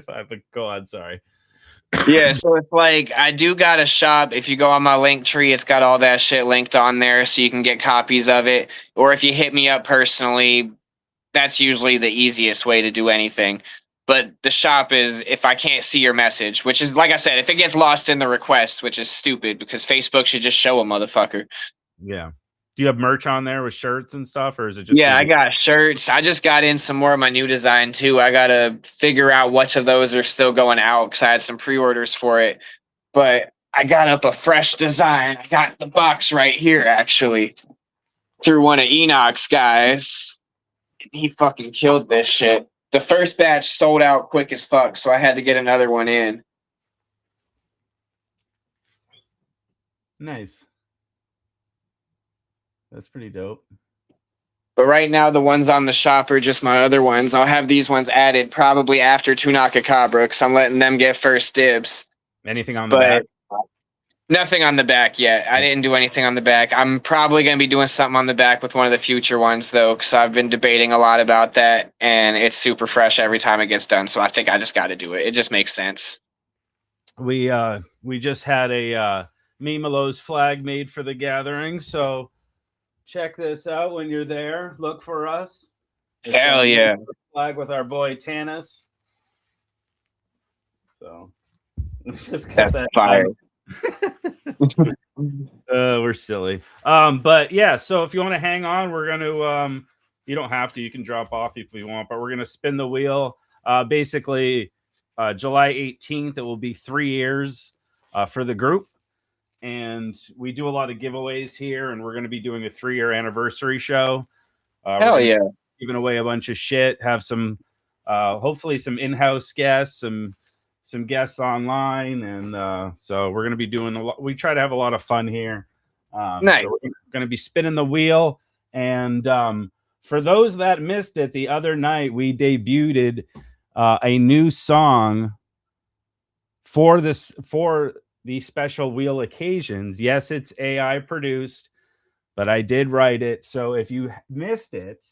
But go on, sorry. Yeah, so it's like I do got a shop. If you go on my link tree, it's got all that shit linked on there, so you can get copies of it. Or if you hit me up personally, that's usually the easiest way to do anything. But the shop is if I can't see your message, which is like I said, if it gets lost in the request, which is stupid because Facebook should just show a motherfucker. Yeah. Do you have merch on there with shirts and stuff, or is it just? Yeah, I got shirts. I just got in some more of my new design too. I gotta figure out which of those are still going out because I had some pre-orders for it. But I got up a fresh design. I got the box right here actually through one of Enoch's guys. He fucking killed this shit. The first batch sold out quick as fuck, so I had to get another one in. Nice. That's pretty dope. But right now, the ones on the shop are just my other ones. I'll have these ones added probably after Tunakakabra because I'm letting them get first dibs. Anything on the back? Nothing on the back yet. I didn't do anything on the back. I'm probably going to be doing something on the back with one of the future ones, though, because I've been debating a lot about that, and it's super fresh every time it gets done. So I think I just got to do it. It just makes sense. We just had a Meme-alos flag made for the gathering, so check this out when you're there. Look for us. Hell yeah. Flag with our boy Tanis. So we just got that fire. We're silly. But yeah, so if you want to hang on, we're gonna you don't have to, you can drop off if you want, but we're gonna spin the wheel. Basically July 18th, it will be 3 years for the group. And we do a lot of giveaways here, and we're going to be doing a 3-year anniversary show. Hell yeah. Giving away a bunch of shit, have some hopefully some in-house guests, some guests online, and so we're going to be doing a lot. We try to have a lot of fun here. Nice. So we're going to be spinning the wheel, and for those that missed it, the other night we debuted a new song for these special wheel occasions. Yes, it's AI produced, but I did write it. So if you missed it,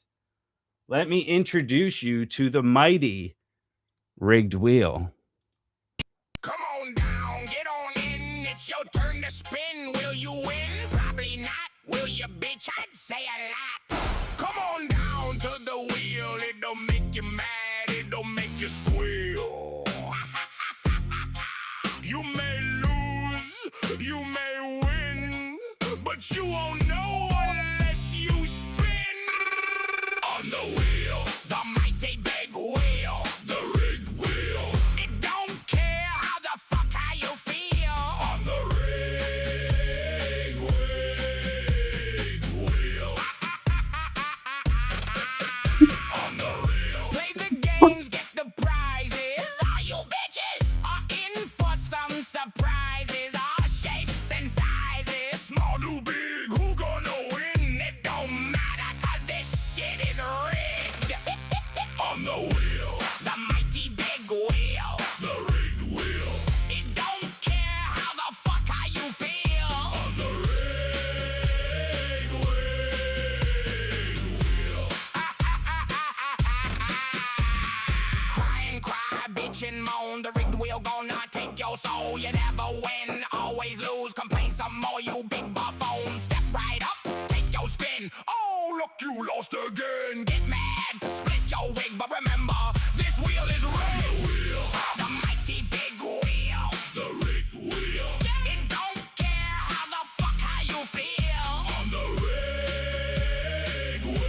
let me introduce you to the mighty rigged wheel. Come on down, get on in. It's your turn to spin. Will you win? Probably not. Will you, bitch? I'd say a lot. Come on down to the wheel. It'll make you mad. It'll make you squeal. You may lose, you may win, but you won't know unless you spin. On the wheel, the mighty big wheel, the rigged wheel. It don't care how the fuck how you feel. On the rigged wheel. On the wheel. Play the games, get the prizes. All you bitches are in for some surprises. All shapes and sizes. Small to big, who gonna win? It don't matter, cause this shit is rigged. On the wheel, the mighty big wheel, the rigged wheel. It don't care how the fuck how you feel. On the rigged wheel. Cry and cry, bitch and moan. The rigged wheel gonna take your soul. You never win, always lose. Complain some more, you big buffoon. Step right up, take your spin. Oh, look, you lost again. Get mad, split your wig, but remember, this wheel is rigged. The mighty big wheel, the rigged wheel. It don't care how the fuck how you feel. On the rigged wheel.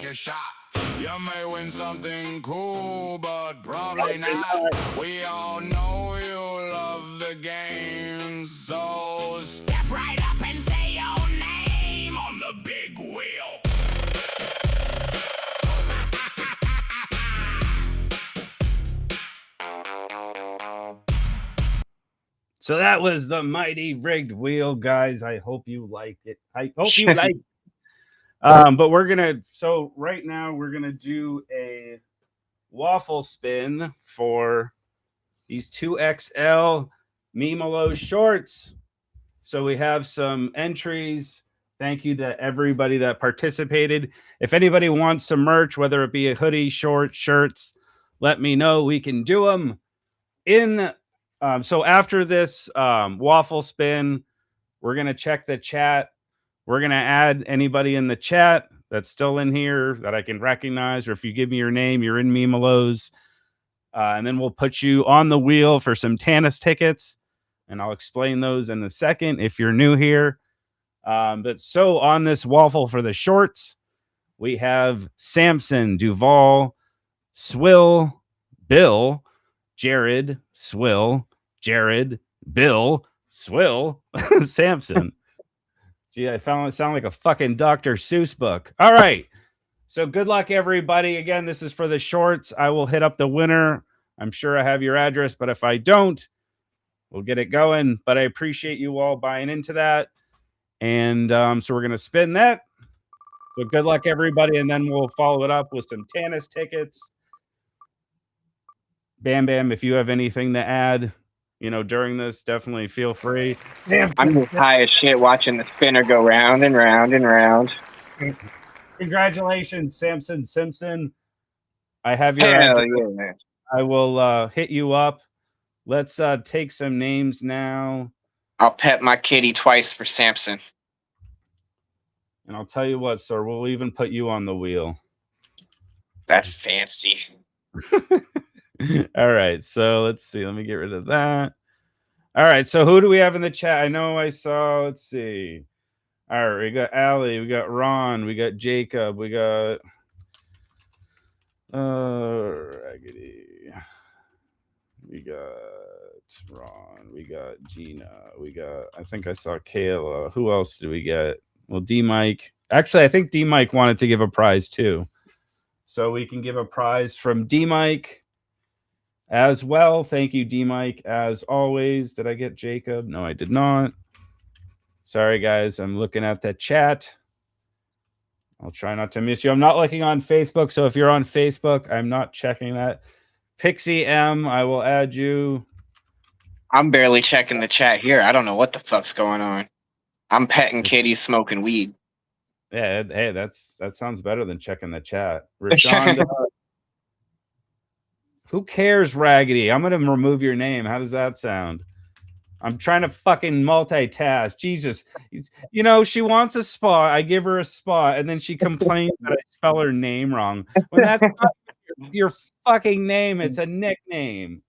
a shot. You may win something cool, but probably not. We all know you love the game, so step right up and say your name on the big wheel. So that was the mighty rigged wheel, guys. I hope you liked it. I hope you liked it. But we're gonna, so right now we're gonna do a waffle spin for these 2XL Meme-alos shorts. So we have some entries. Thank you to everybody that participated. If anybody wants some merch, whether it be a hoodie, shorts, shirts, let me know. We can do them. So after this waffle spin, we're going to check the chat. We're going to add anybody in the chat that's still in here that I can recognize, or if you give me your name, you're in Meme-alos. And then we'll put you on the wheel for some Tannis tickets, and I'll explain those in a second if you're new here. But so on this waffle for the shorts, we have Samson, Duval, Swill, Bill, Jared, Swill, Jared, Bill, Swill, Samson. Gee, I found it sound like a fucking Dr. Seuss book. All right. So good luck, everybody. Again, this is for the shorts. I will hit up the winner. I'm sure I have your address, but if I don't, we'll get it going. But I appreciate you all buying into that. And so we're going to spin that. So good luck, everybody. And then we'll follow it up with some Tannis tickets. BAMbam, if you have anything to add, during this, definitely feel free. I'm just high as shit watching the spinner go round and round and round. Congratulations, Samson Simpson. I have your Hell address. yeah, man. I will hit you up. Let's take some names now. I'll pet my kitty twice for Samson. And I'll tell you what, sir, we'll even put you on the wheel. That's fancy. All right, so let's see. Let me get rid of that. All right, so who do we have in the chat? I know I saw, let's see. All right, we got Allie, we got Ron, we got Jacob, we got Raggedy. We got Ron, we got Gina, we got, I think I saw Kayla. Who else do we get? Well, D-Mike. Actually, I think D-Mike wanted to give a prize too. So we can give a prize from D-Mike as well. Thank you, D-Mike, as always. Did I get Jacob? No, I did not. Sorry, guys. I'm looking at the chat. I'll try not to miss you. I'm not looking on Facebook, so if you're on Facebook, I'm not checking that. Pixie M, I will add you. I'm barely checking the chat here. I don't know what the fuck's going on. I'm petting kitties, smoking weed. Yeah, hey, that sounds better than checking the chat. Rashonda, who cares, Raggedy? I'm gonna remove your name. How does that sound? I'm trying to fucking multitask. Jesus. She wants a spot. I give her a spot, and then she complains that I spell her name wrong. When that's not your fucking name, it's a nickname.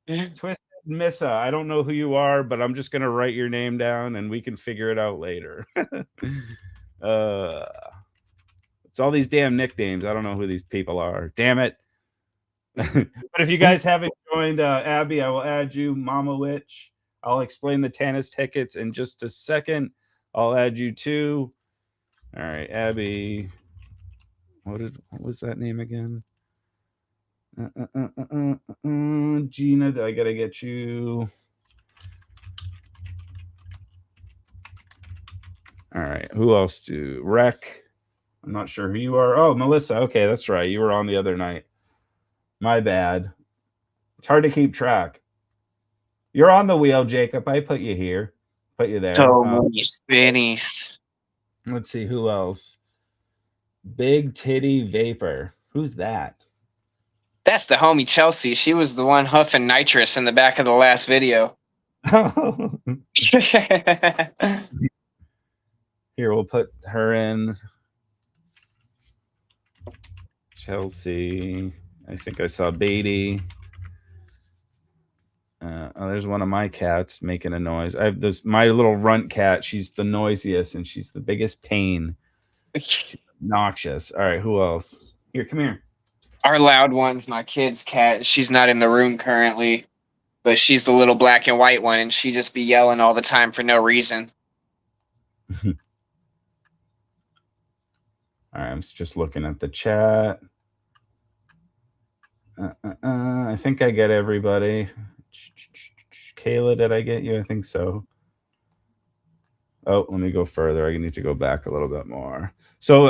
Twisted Missa. I don't know who you are, but I'm just gonna write your name down and we can figure it out later. It's all these damn nicknames. I don't know who these people are. Damn it. But if you guys haven't joined Abby, I will add you. Mama Witch. I'll explain the Tannis tickets in just a second. I'll add you too. All right, Abby. What was that name again? Gina, I gotta get you. All right, who else do? Rec. I'm not sure who you are. Oh, Melissa. Okay, that's right. You were on the other night. My bad. It's hard to keep track. You're on the wheel, Jacob. I put you here. Put you there. So many spinnies. Let's see who else. Big Titty Vapor. Who's that? That's the homie Chelsea. She was the one huffing nitrous in the back of the last video. Here, we'll put her in. Chelsea. I think I saw Beatty. There's one of my cats making a noise. I have my little runt cat. She's the noisiest and she's the biggest pain. She's Noxious. All right, who else? Here, come here. Our loud one's my kid's cat. She's not in the room currently, but she's the little black and white one, and she just be yelling all the time for no reason. All right, I'm just looking at the chat. I think I get everybody. Kayla, did I get you? I think so. Oh, let me go further. I need to go back a little bit more. So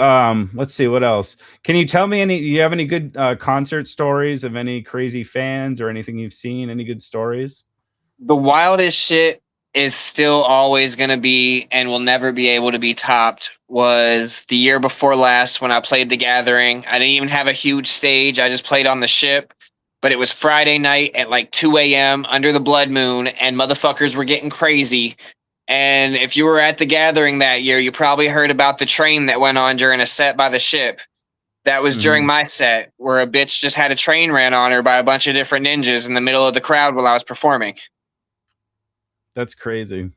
let's see what else. Can you tell me you have any good concert stories of any crazy fans or anything you've seen? Any good stories? The wildest shit is still always going to be and will never be able to be topped was the year before last when I played the Gathering. I didn't even have a huge stage. I just played on the ship, but it was Friday night at like 2 a.m. under the blood moon, and motherfuckers were getting crazy. And if you were at the Gathering that year, you probably heard about the train that went on during a set by the ship. That was during my set, where a bitch just had a train ran on her by a bunch of different ninjas in the middle of the crowd while I was performing. That's crazy.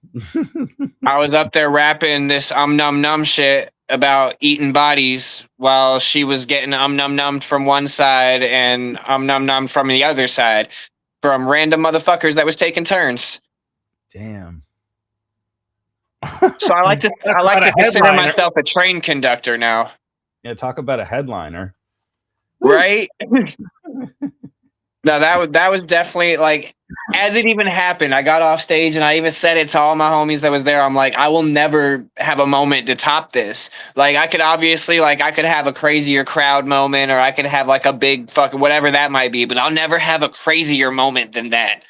I was up there rapping this num num shit about eating bodies while she was getting num nummed from one side and num num from the other side from random motherfuckers that was taking turns. Damn. So I like to consider myself a train conductor now. Yeah, talk about a headliner. Right? No, that was definitely like, as it even happened, I got off stage and I even said it to all my homies that was there. I'm like, I will never have a moment to top this. Like, I could obviously, like, I could have a crazier crowd moment, or I could have like a big fucking whatever that might be, but I'll never have a crazier moment than that.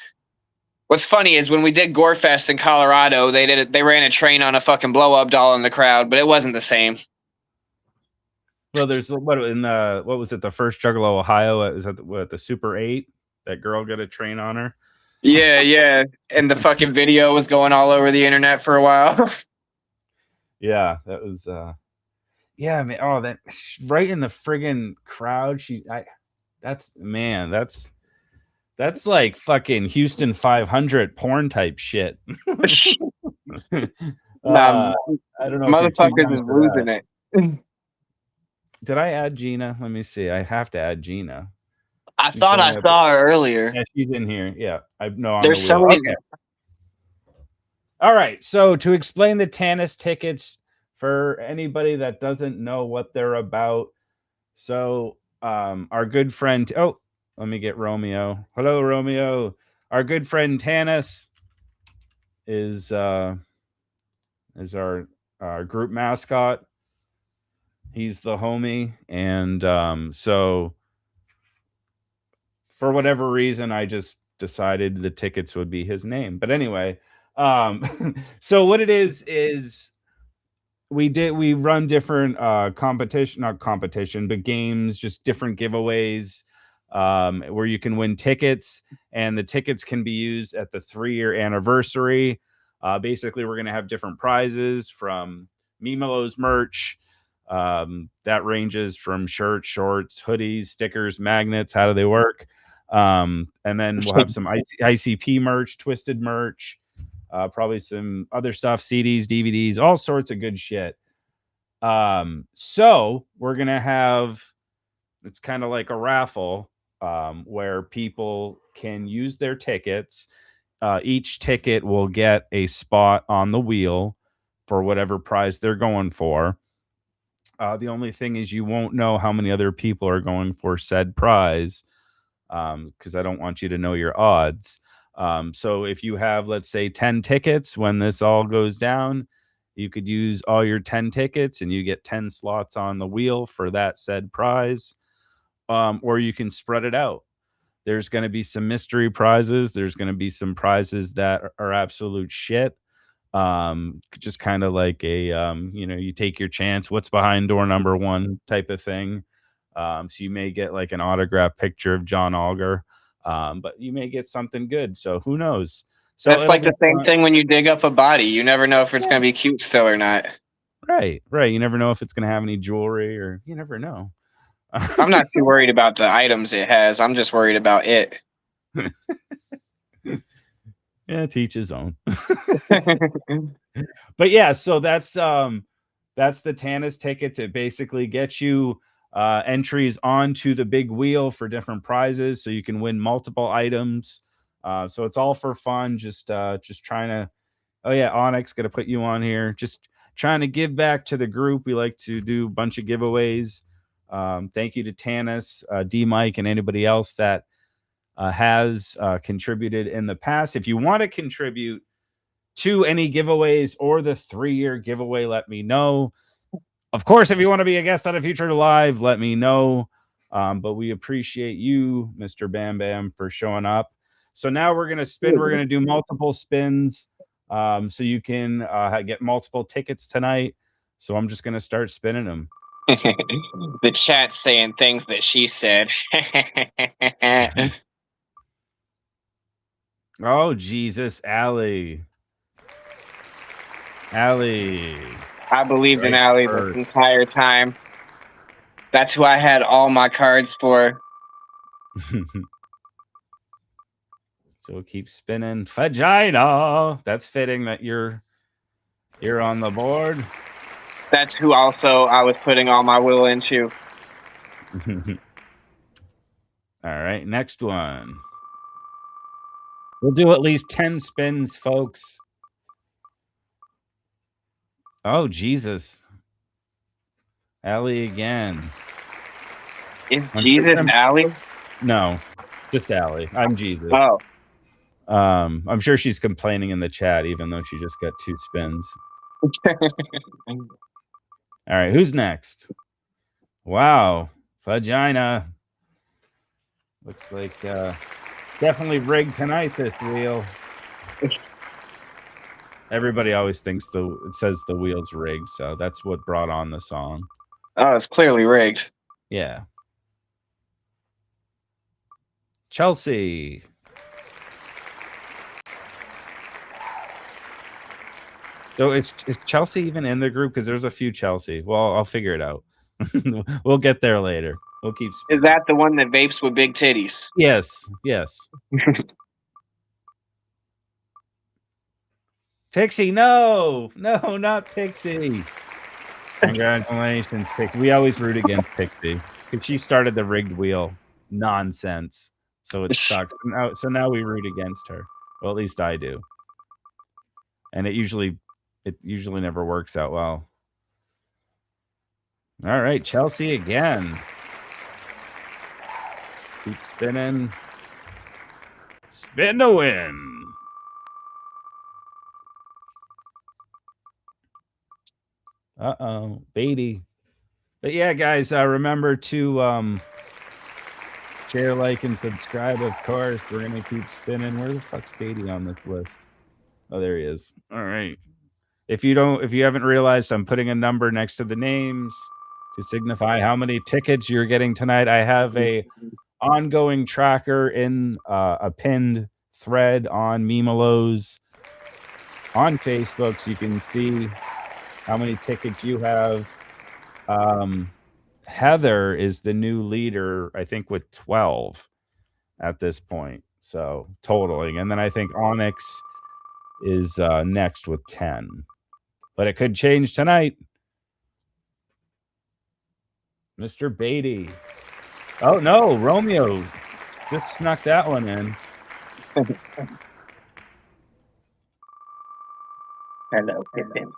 What's funny is when we did Gorefest in Colorado, they ran a train on a fucking blow up doll in the crowd, but it wasn't the same. Well, there's what was it? The first Juggalo, Ohio? Is that the Super 8? That girl got a train on her. Yeah, and the fucking video was going all over the internet for a while. Yeah, that was. Yeah, I mean, oh, that right in the friggin' crowd. That's like fucking Houston 500 porn type shit. I don't know. Motherfuckers is losing it. Did I add Gina? Let me see. I have to add Gina. I thought I saw her earlier. Yeah, she's in here. Yeah, There's so many. Okay. All right. So to explain the Tanis tickets for anybody that doesn't know what they're about. So our good friend. Oh, let me get Romeo. Hello, Romeo. Our good friend Tanis is our group mascot. He's the homie, and so for whatever reason, I just decided the tickets would be his name. But anyway, so what it is we run different not competition, but games, just different giveaways where you can win tickets, and the tickets can be used at the 3-year anniversary. Basically, we're going to have different prizes from Meme-alos merch. That ranges from shirts, shorts, hoodies, stickers, magnets. How do they work? And then we'll have some ICP merch, Twisted merch, probably some other stuff, CDs, DVDs, all sorts of good shit. So we're gonna have, it's kind of like a raffle where people can use their tickets. Each ticket will get a spot on the wheel for whatever prize they're going for. The only thing is you won't know how many other people are going for said prize, because I don't want you to know your odds. So if you have, let's say, 10 tickets, when this all goes down, you could use all your 10 tickets and you get 10 slots on the wheel for that said prize. Or you can spread it out. There's going to be some mystery prizes. There's going to be some prizes that are absolute shit. Just kind of like a you take your chance, what's behind door number 1 type of thing. So you may get like an autographed picture of John Auger, but you may get something good, so who knows. So that's like the same thing when you dig up a body. You never know if it's going to be cute still or not. Right. You never know if it's going to have any jewelry, or you never know. I'm not too worried about the items it has. I'm just worried about it. Yeah, to each his own. But yeah, so that's That's the Tanis tickets. It basically gets you entries onto the big wheel for different prizes, so you can win multiple items. So it's all for fun. Just trying to. Oh yeah, Onyx, gonna put you on here. Just trying to give back to the group. We like to do a bunch of giveaways. Thank you to Tanis, D Mike, and anybody else that has contributed in the past. If you want to contribute to any giveaways or the 3-year giveaway, let me know. Of course, if you want to be a guest on a future live, let me know. But we appreciate you, Mr. BAMbam, for showing up. So now we're going to spin. We're going to do multiple spins so you can get multiple tickets tonight. So I'm just going to start spinning them. The chat's saying things that she said. Oh, Jesus, Allie. Allie. I believed in Right Allie first. this entire time. That's who I had all my cards for. So we'll keep spinning. Vagina. That's fitting that you're on the board. That's who also I was putting all my will into. All right, next one. We'll do at least 10 spins, folks. Oh, Jesus. Allie again. Is Jesus Allie? No, just Allie. I'm Jesus. Oh. I'm sure she's complaining in the chat, even though she just got 2 spins. All right, who's next? Wow, vagina. Looks like definitely rigged tonight, this wheel. Everybody always thinks it says the wheel's rigged, so that's what brought on the song. Oh, it's clearly rigged. Yeah. Chelsea. So is Chelsea even in the group? Because there's a few Chelsea. Well, I'll figure it out. We'll get there later. We'll keep. Is that the one that vapes with big titties? Yes. Yes. Pixie, no, not Pixie. Congratulations, Pixie. We always root against Pixie because she started the rigged wheel nonsense. So it sucks. So now we root against her. Well, at least I do. And it usually never works out well. All right, Chelsea again. Keep spinning. Spin to win. Beatty. But yeah, guys, remember to share, like, and subscribe. Of course, we're gonna keep spinning. Where the fuck's Beatty on this list? Oh, there he is. All right. If you haven't realized, I'm putting a number next to the names to signify how many tickets you're getting tonight. I have a ongoing tracker in a pinned thread on Meme-alos on Facebook, so you can see how many tickets you have. Heather is the new leader, I think, with 12 at this point. So totaling. And then I think Onyx is next with 10. But it could change tonight. Mr. Beatty. Oh, no. Romeo just snuck that one in. Hello, Pippin.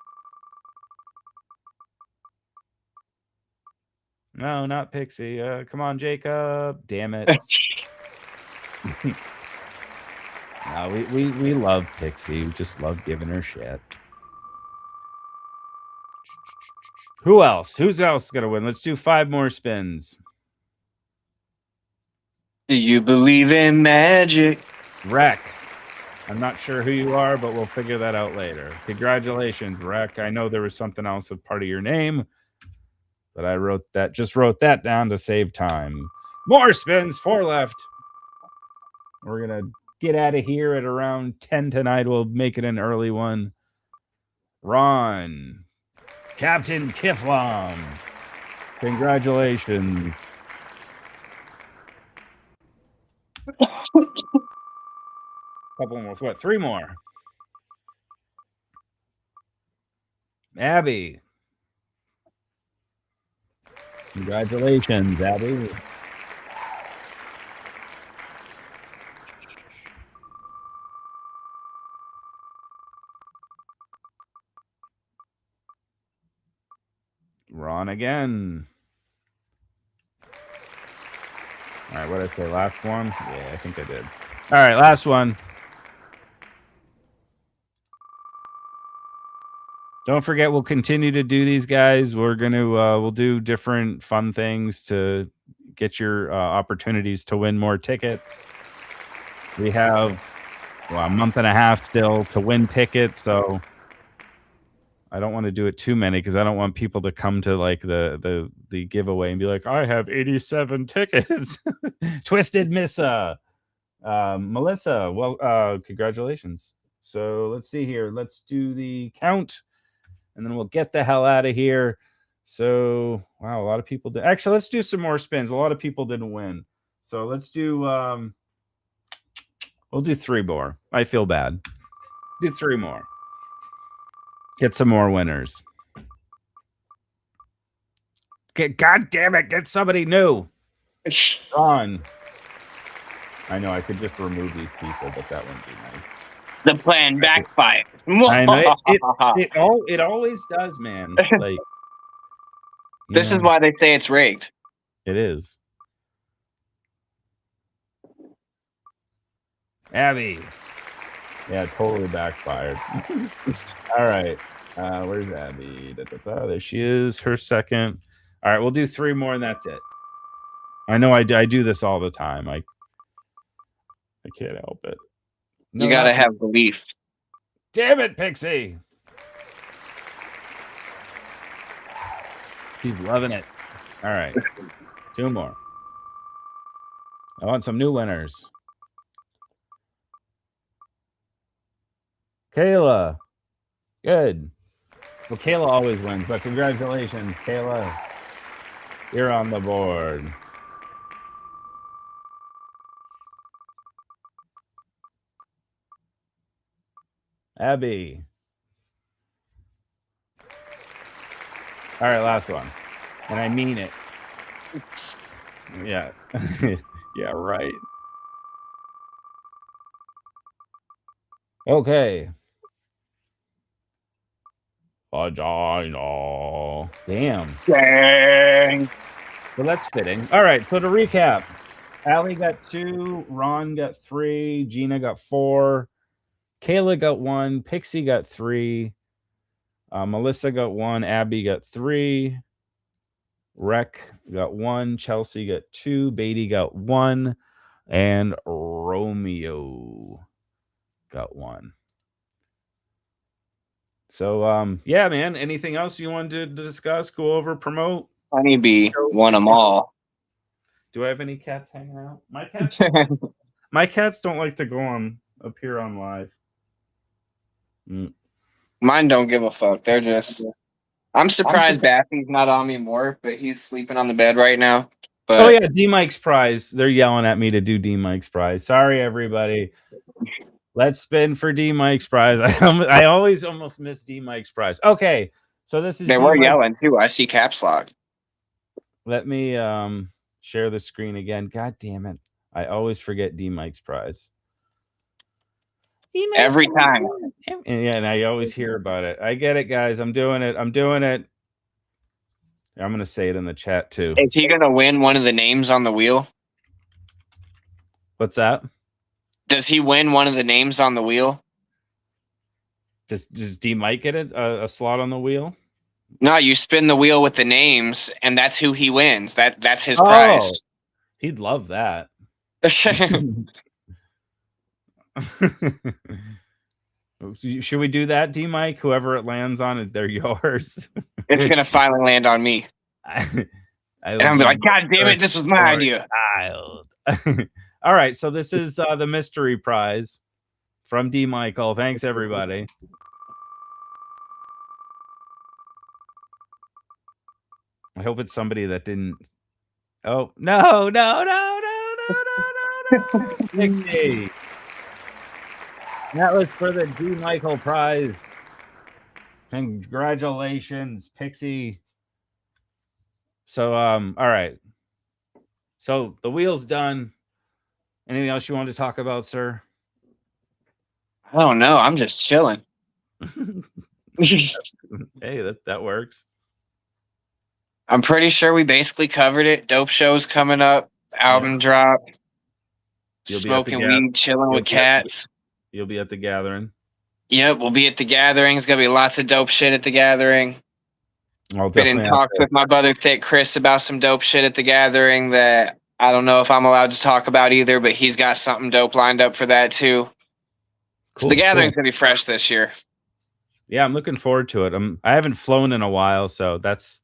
No, not Pixie. Come on, Jacob. Damn it. No, we love Pixie. We just love giving her shit. Who else? Who's else gonna win? Let's do 5 more spins. Do you believe in magic? Wreck. I'm not sure who you are, but we'll figure that out later. Congratulations, Wreck. I know there was something else as part of your name, but I just wrote that down to save time. More spins, 4 left. We're gonna get out of here at around 10 tonight. We'll make it an early one. Ron. Captain Kiflam. Congratulations. Couple more. What? 3 more. Abby. Congratulations, Abby. Ron again. All right, what did I say? Last one? Yeah, I think I did. All right, last one. Don't forget, we'll continue to do these, guys. We're gonna we'll do different fun things to get your opportunities to win more tickets. We have a month and a half still to win tickets, so I don't want to do it too many because I don't want people to come to like the giveaway and be like, I have 87 tickets. Twisted Miss Melissa. Well, congratulations. So let's see here. Let's do the count, and then we'll get the hell out of here. So wow, a lot of people did. Actually, let's do some more spins. A lot of people didn't win, so let's do. We'll do 3 more. I feel bad. Do 3 more. Get some more winners. God damn it! Get somebody new. Ron. I know I could just remove these people, but that wouldn't be nice. The plan backfires. I know it always does, man. Like this is why they say it's rigged. It is. Abby. Yeah, totally backfired. All right. Where's Abby? There she is. Her second. All right, we'll do 3 more and that's it. I know I do this all the time. I can't help it. No, you gotta have belief. Damn it, Pixie. She's loving it. All right. 2 more. I want some new winners. Kayla. Good. Well, Kayla always wins, but congratulations, Kayla. You're on the board. Abby. All right, last one. And I mean it. Yeah. Yeah, right. Okay. Vagina. Damn. Dang. Well, that's fitting. All right, so to recap, Allie got 2, Ron got 3, Gina got 4, Kayla got 1, Pixie got 3, Melissa got 1, Abby got 3, Rec got 1, Chelsea got 2, Beatty got 1, and Romeo got 1. So yeah, man, anything else you wanted to discuss, go over, promote? Honeybee won them all. Do I have any cats hanging out? My cats don't like to appear on live. Mine don't give a fuck. They're just. I'm surprised Baffy's not on me more, but he's sleeping on the bed right now. But oh yeah, D Mike's prize. They're yelling at me to do D Mike's prize. Sorry, everybody. Let's spin for D Mike's prize. I always almost miss D Mike's prize. Okay, so this is. They were yelling too. I see caps lock. Let me share the screen again. God damn it! I always forget D Mike's prize. Every time. Yeah, and I always hear about it. I get it, guys. I'm doing it. I'm going to say it in the chat too. Is he going to win one of the names on the wheel? What's that? Does he win one of the names on the wheel? Does D Mike get a slot on the wheel? No, you spin the wheel with the names, and that's who he wins. That's his prize. He'd love that. Should we do that, D Mike? Whoever it lands on, they're yours. It's gonna finally land on me. And I'm like, God damn it, this was my idea. All right, so this is the mystery prize from D Michael. Thanks, everybody. I hope it's somebody that didn't. Oh no! Pixie. That was for the D Michael prize. Congratulations, Pixie. So all right. So the wheel's done. Anything else you want to talk about, sir? I don't know. I'm just chilling. Hey, that works. I'm pretty sure we basically covered it. Dope shows coming up, album drop, You'll be at the smoking weed, chilling with cats. You'll be at the gathering. Yep, we'll be at the gathering. There's gonna be lots of dope shit at the gathering. I'll Been in definitely talks with my brother Thick Chris about some dope shit at the gathering that I don't know if I'm allowed to talk about either, but he's got something dope lined up for that too. So the gathering's gonna be fresh this year. Yeah, I'm looking forward to it. I haven't flown in a while, so that's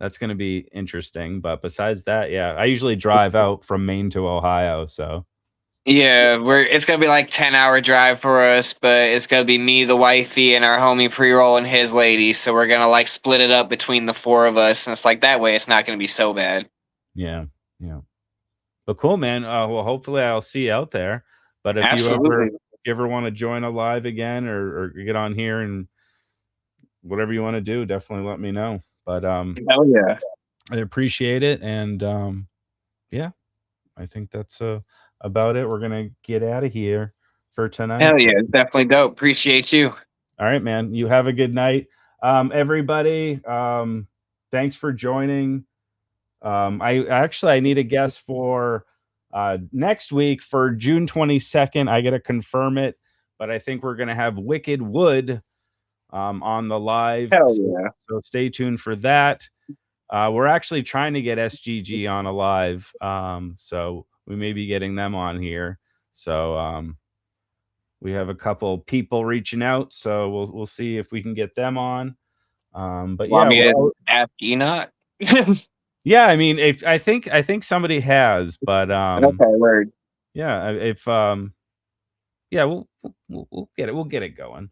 going to be interesting. But besides that, yeah, I usually drive out from Maine to Ohio, so Yeah, it's gonna be like 10-hour drive for us, but it's gonna be me, the wifey, and our homie Pre-Roll and his lady. So we're gonna like split it up between the four of us, and it's like that way it's not gonna be so bad. yeah. But cool, man. Well, hopefully I'll see you out there. But if Absolutely. you ever want to join a live again or get on here and whatever you want to do, definitely let me know. But Hell yeah. I appreciate it, and yeah, I think that's about it. We're gonna get out of here for tonight. Hell yeah, it's definitely dope. Appreciate you. All right, man. You have a good night, everybody. Thanks for joining. I need a guest for next week for June 22nd. I gotta confirm it, but I think we're gonna have Wicked Wood on the live. Hell yeah. So stay tuned for that. We're actually trying to get SGG on a live, so we may be getting them on here. So we have a couple people reaching out, so we'll see if we can get them on. But yeah, ask Enoch. yeah, I mean, I think somebody has, but Okay, word. yeah, if yeah, we'll get it going.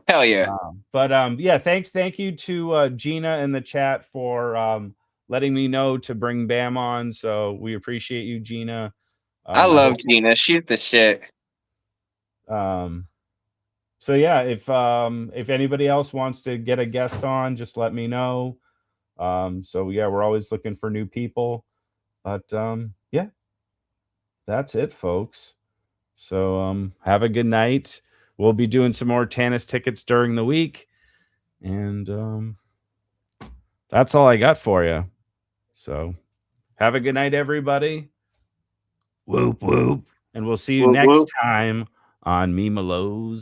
Hell yeah. But yeah, thank you to Gina in the chat for letting me know to bring Bam on. So we appreciate you, Gina. I love Gina. She's the shit. So yeah, if anybody else wants to get a guest on, just let me know. So yeah, we're always looking for new people. But yeah, that's it, folks. So have a good night. We'll be doing some more Tannis tickets during the week. And that's all I got for you. So have a good night, everybody. Whoop, whoop. And we'll see you next time on Meme-alos.